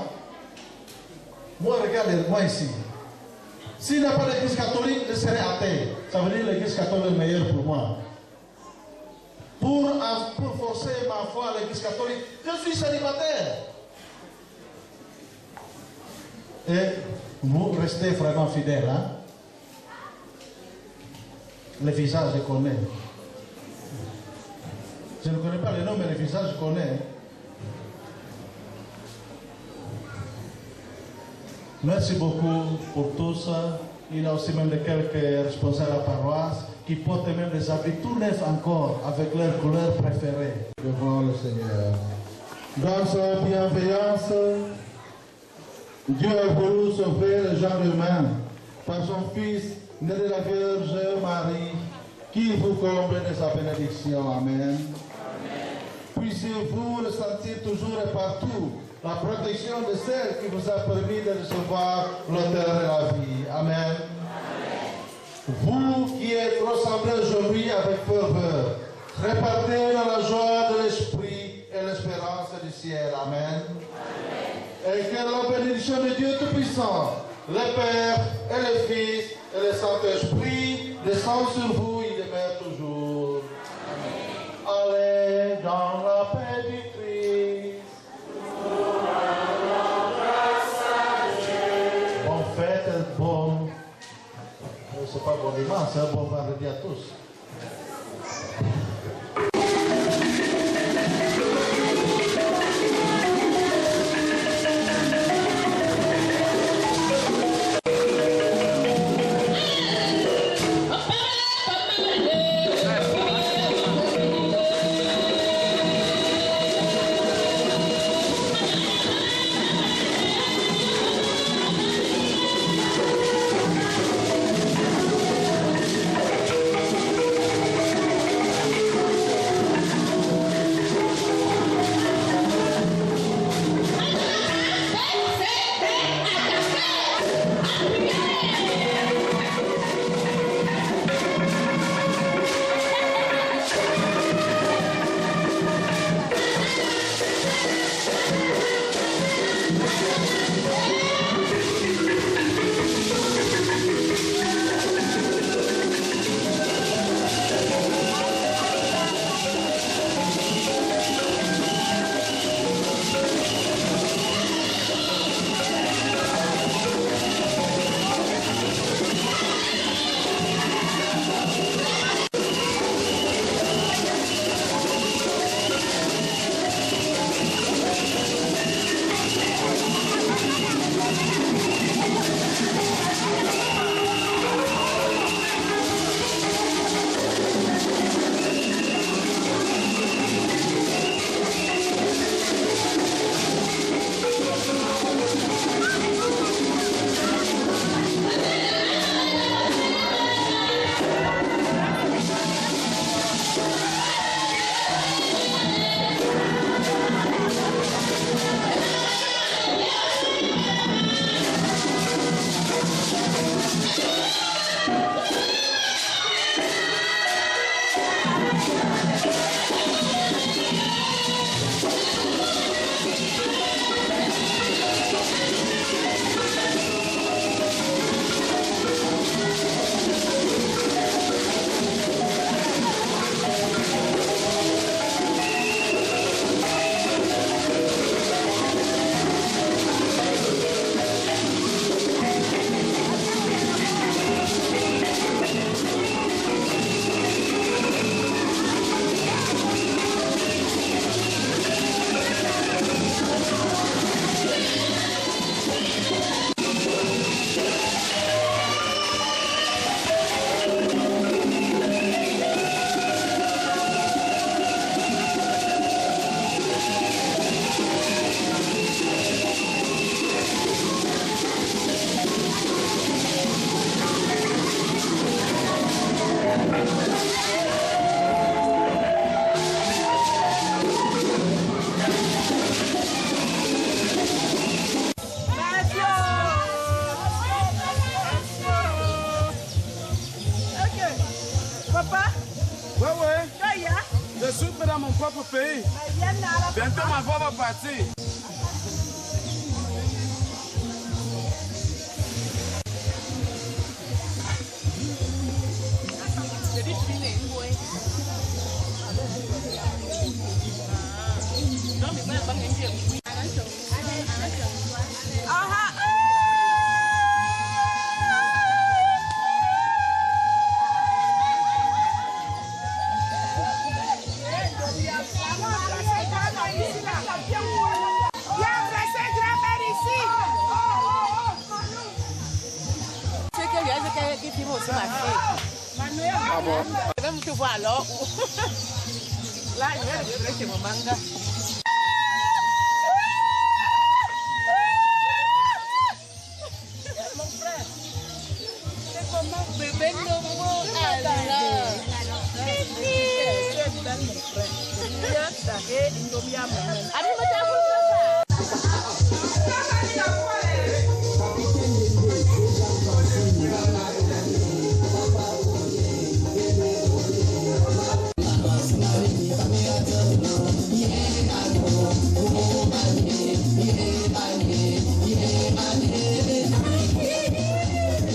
Moi, regardez-moi ici. S'il n'y a pas d'église catholique, je serai athée. Ça veut dire l'église catholique est meilleure pour moi. Pour forcer ma foi à l'église catholique, je suis célibataire. Et vous restez vraiment fidèles. Hein? Le visage, je connais. Je ne connais pas le nom, mais le visage, je connais. Merci beaucoup pour tout ça. Il y a aussi même quelques responsables de la paroisse qui portent même des habits tout neufs encore avec leur couleur préférée. Devant le Seigneur. Dans sa bienveillance, Dieu a voulu sauver le genre humain par son Fils, né de la Vierge Marie, qui vous comble de sa bénédiction. Amen. Puissiez-vous le sentir toujours et partout, la protection de celle qui vous a permis de recevoir l'auteur de la vie. Amen. Vous qui êtes rassemblés aujourd'hui avec ferveur, répartez dans la joie de l'Esprit et l'espérance du ciel. Amen. Et que la bénédiction de Dieu Tout-Puissant, le Père et le Fils et le Saint-Esprit descendent sur vous et demeurent toujours. Amen. Allez dans la paix du Christ. Bonne fête, bon. C'est pas bon dimanche, c'est un bon vendredi à tous. Ouais. Je suis dans mon propre pays. Bientôt ma voix va partir. Ah bon? Même tu vois alors. Là, il va rentrer chez mon manga. Mon frère. C'est comment bébé nouveau. Alors.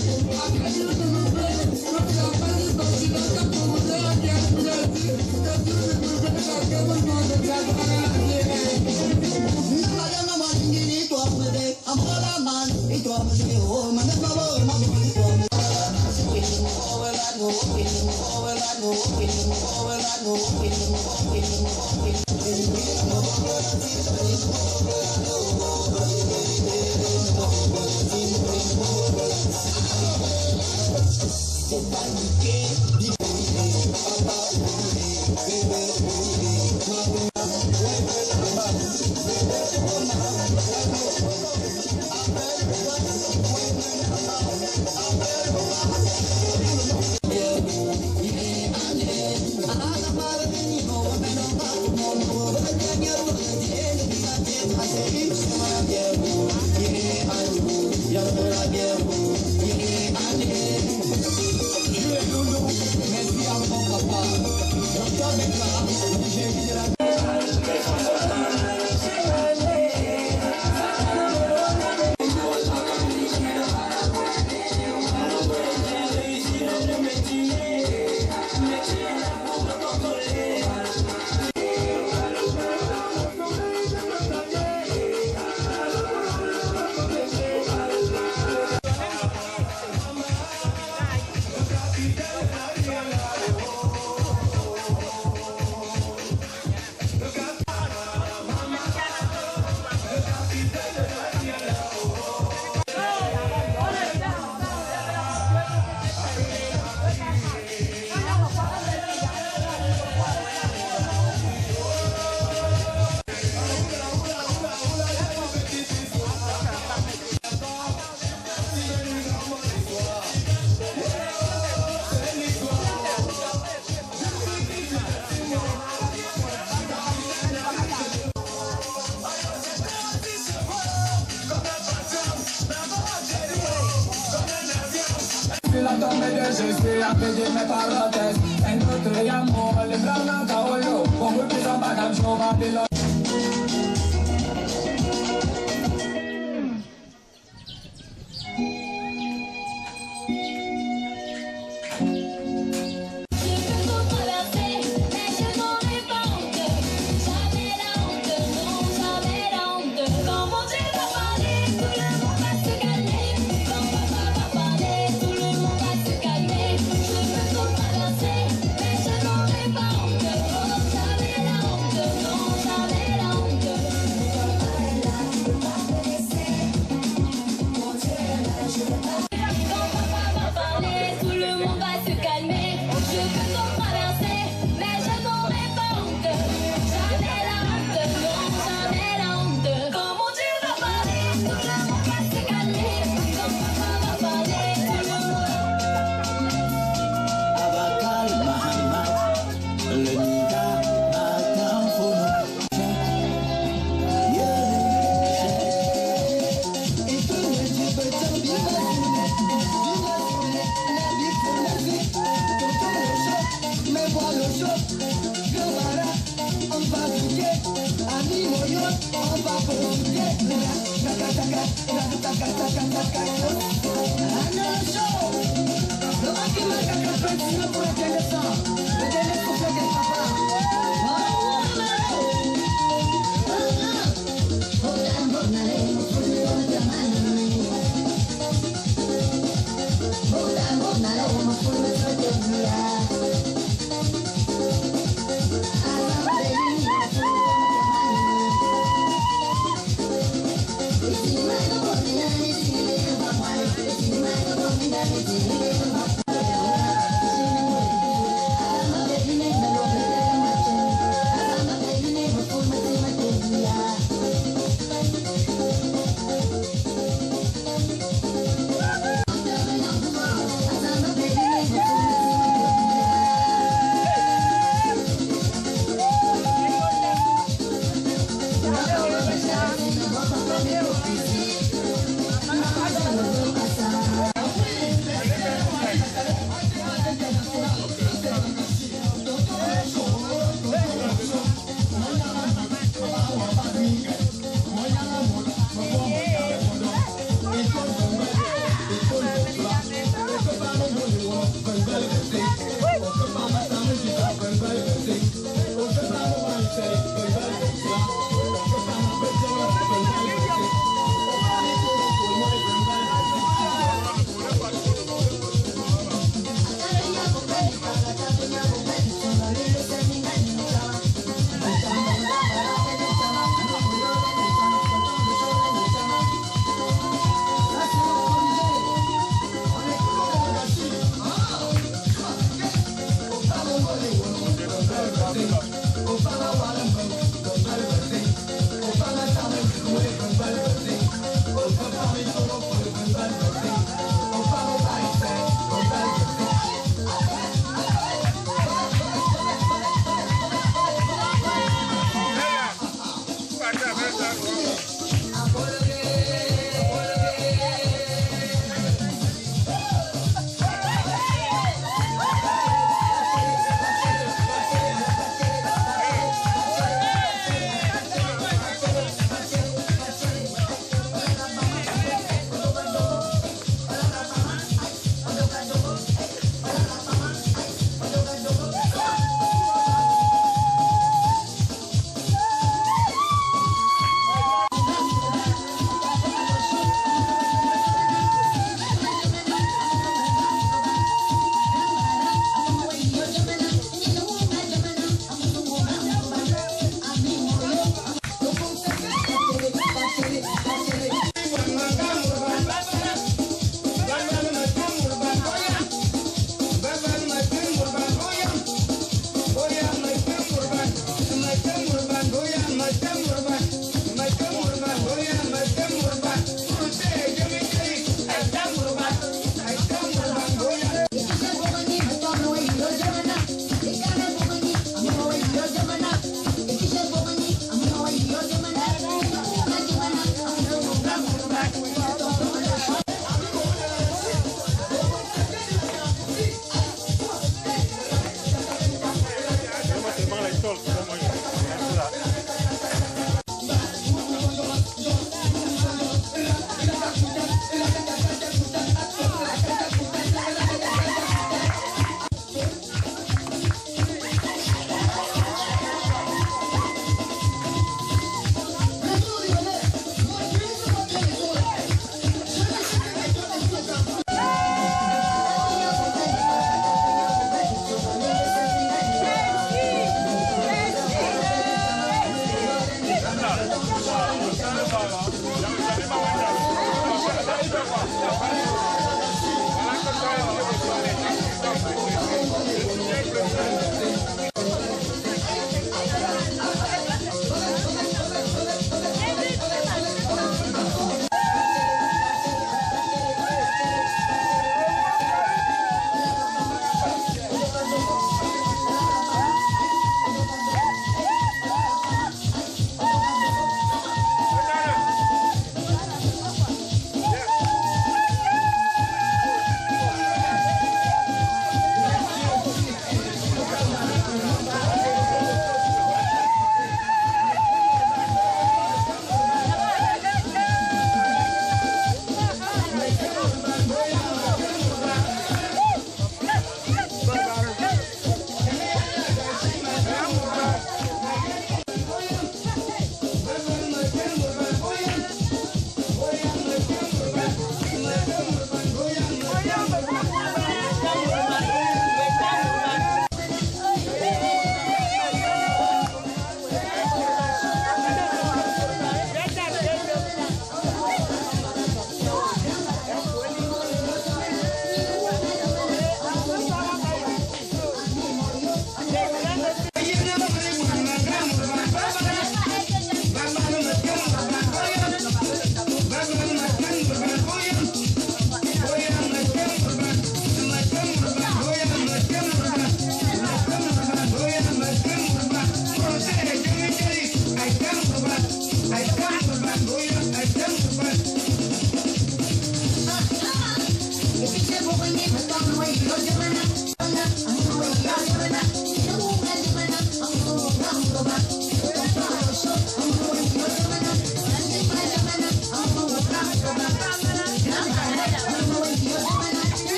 Jamais la honte, non, jamais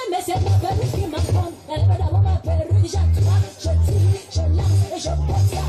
mais c'est la peine qui m'apprend. Elle veut d'avoir ma perruque, j'attrape, je tire, je lance et je pose ça.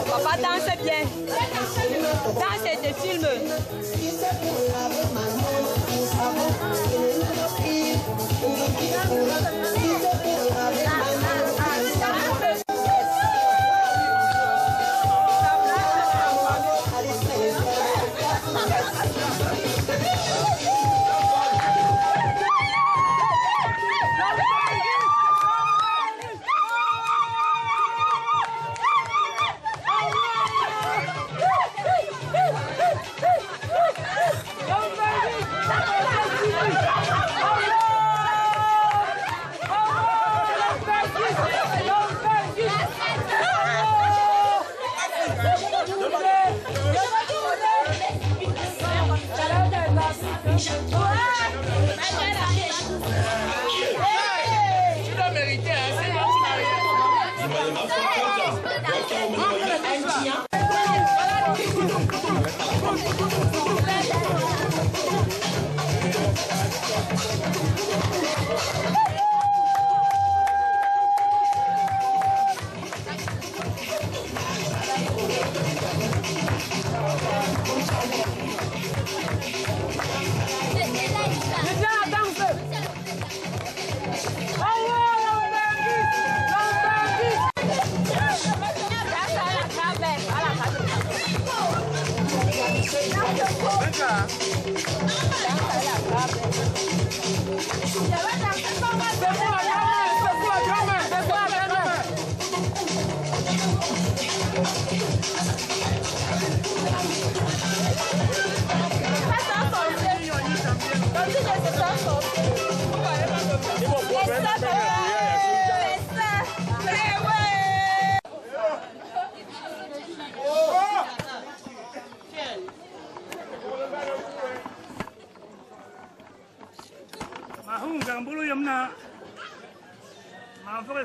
Papa danse bien. Danse et te filme.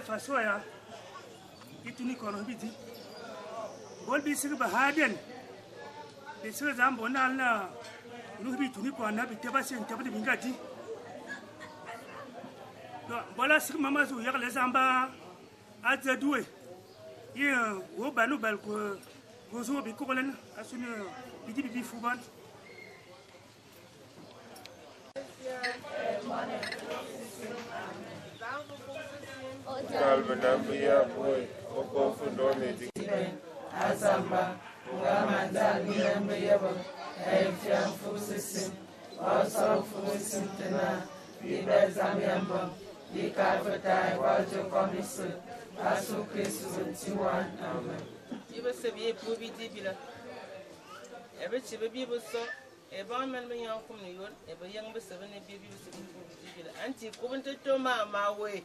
Fasoya ituni kono biti bol bi sig bahaden bi sig zambo na na rubi tuni ko na bi teba sen teba bi ngati do bola sig mama zu yak le zamba azza duwe ye wo banu bal ko gozo bi ko len asune bi fuban Kalbenambia boy, Okofu Domiti. Azamba, Ungamanda, Niambia, Afian Fusim, also Fusim Tena, Vida Zamiamba, the Carvetai, Water Commissar, Asu Christus, Tiwan, Amen. You will say, Pubi Dibila. Every chibi was so. A bomb and young communion, a young with 7 baby with Auntie couldn't to my way.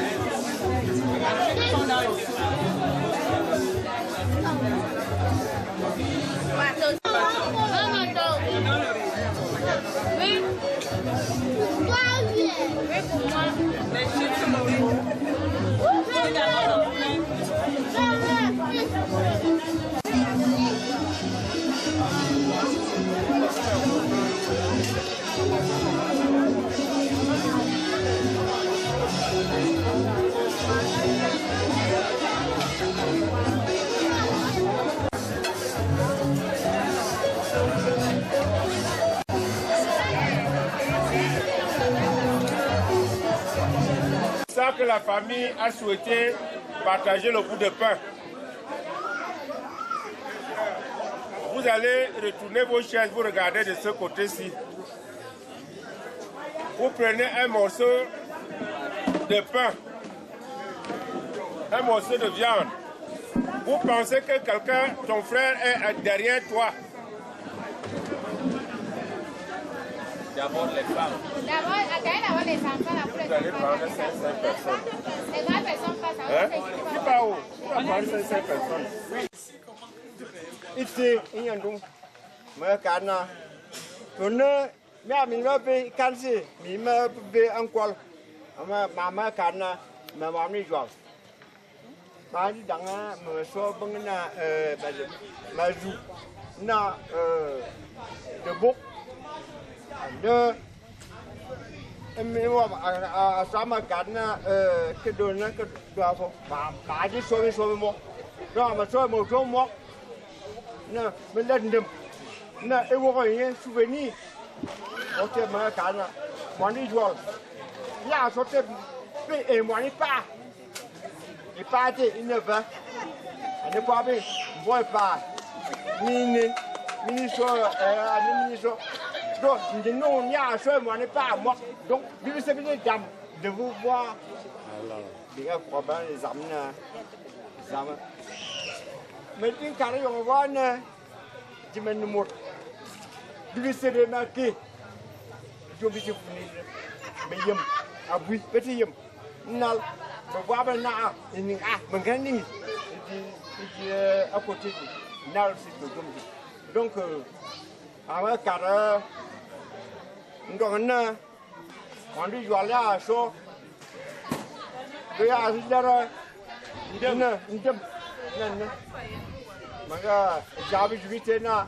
Amen. moi, les chips mauvais. Ça que la famille a souhaité partager le bout de pain. Vous allez retourner vos chaises, vous regardez de ce côté-ci. Vous prenez un morceau de pain, un morceau de viande. Vous pensez que quelqu'un, ton frère, est derrière toi. D'abord les femmes. D'abord les enfants là pour les Vous allez prendre 5 personnes. Les grandes personnes passent Hein? Qui part où? Vous allez prendre 5 personnes. Ici, il y a un don. Mais quand on a mis un peu de cancer, mais un peu encore. Maman quand ma maman joue. Bah đi đằng mà so bằng na mà dù na the book the em sama kan na cái đồ nó cái đồ không bà chỉ so một đó mà so một số một nè mình lên đầm nè em có cái souvenir ok mà kan na món đi rồi là số tiền bị em món đi pa đi pa thì in va anh qua bên voi pa mini so anh mini so rồi thì nó nhà chơi mà nó pa mọc donc vì sao bây giờ dầm de vous voir đi gặp qua bên dầm mấy tiếng cả nó dùng vào nè chỉ mình một vì sao để mà kì dùng bị chụp bây giờ bui bây giờ nào qua bên nào thì mình mình cái này thì ở côté thì nào sẽ được dùng donc à cả còn nè còn đi vào là số bây giờ là nè nè mà cái giá bị chụp thế nào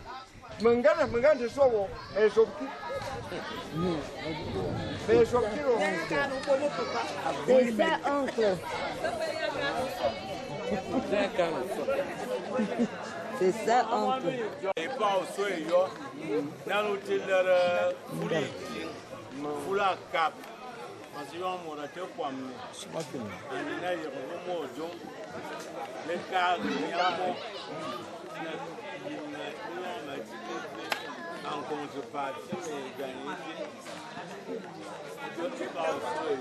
mình cái thì số về số kí về số kí rồi c'est ça oncle c'est ça oncle et pas au soir yo dans l'hôtel fula cap parce que on m'a été pour amener on a eu un mot donc les cas en contrepartie mais gagné je ne pas au soir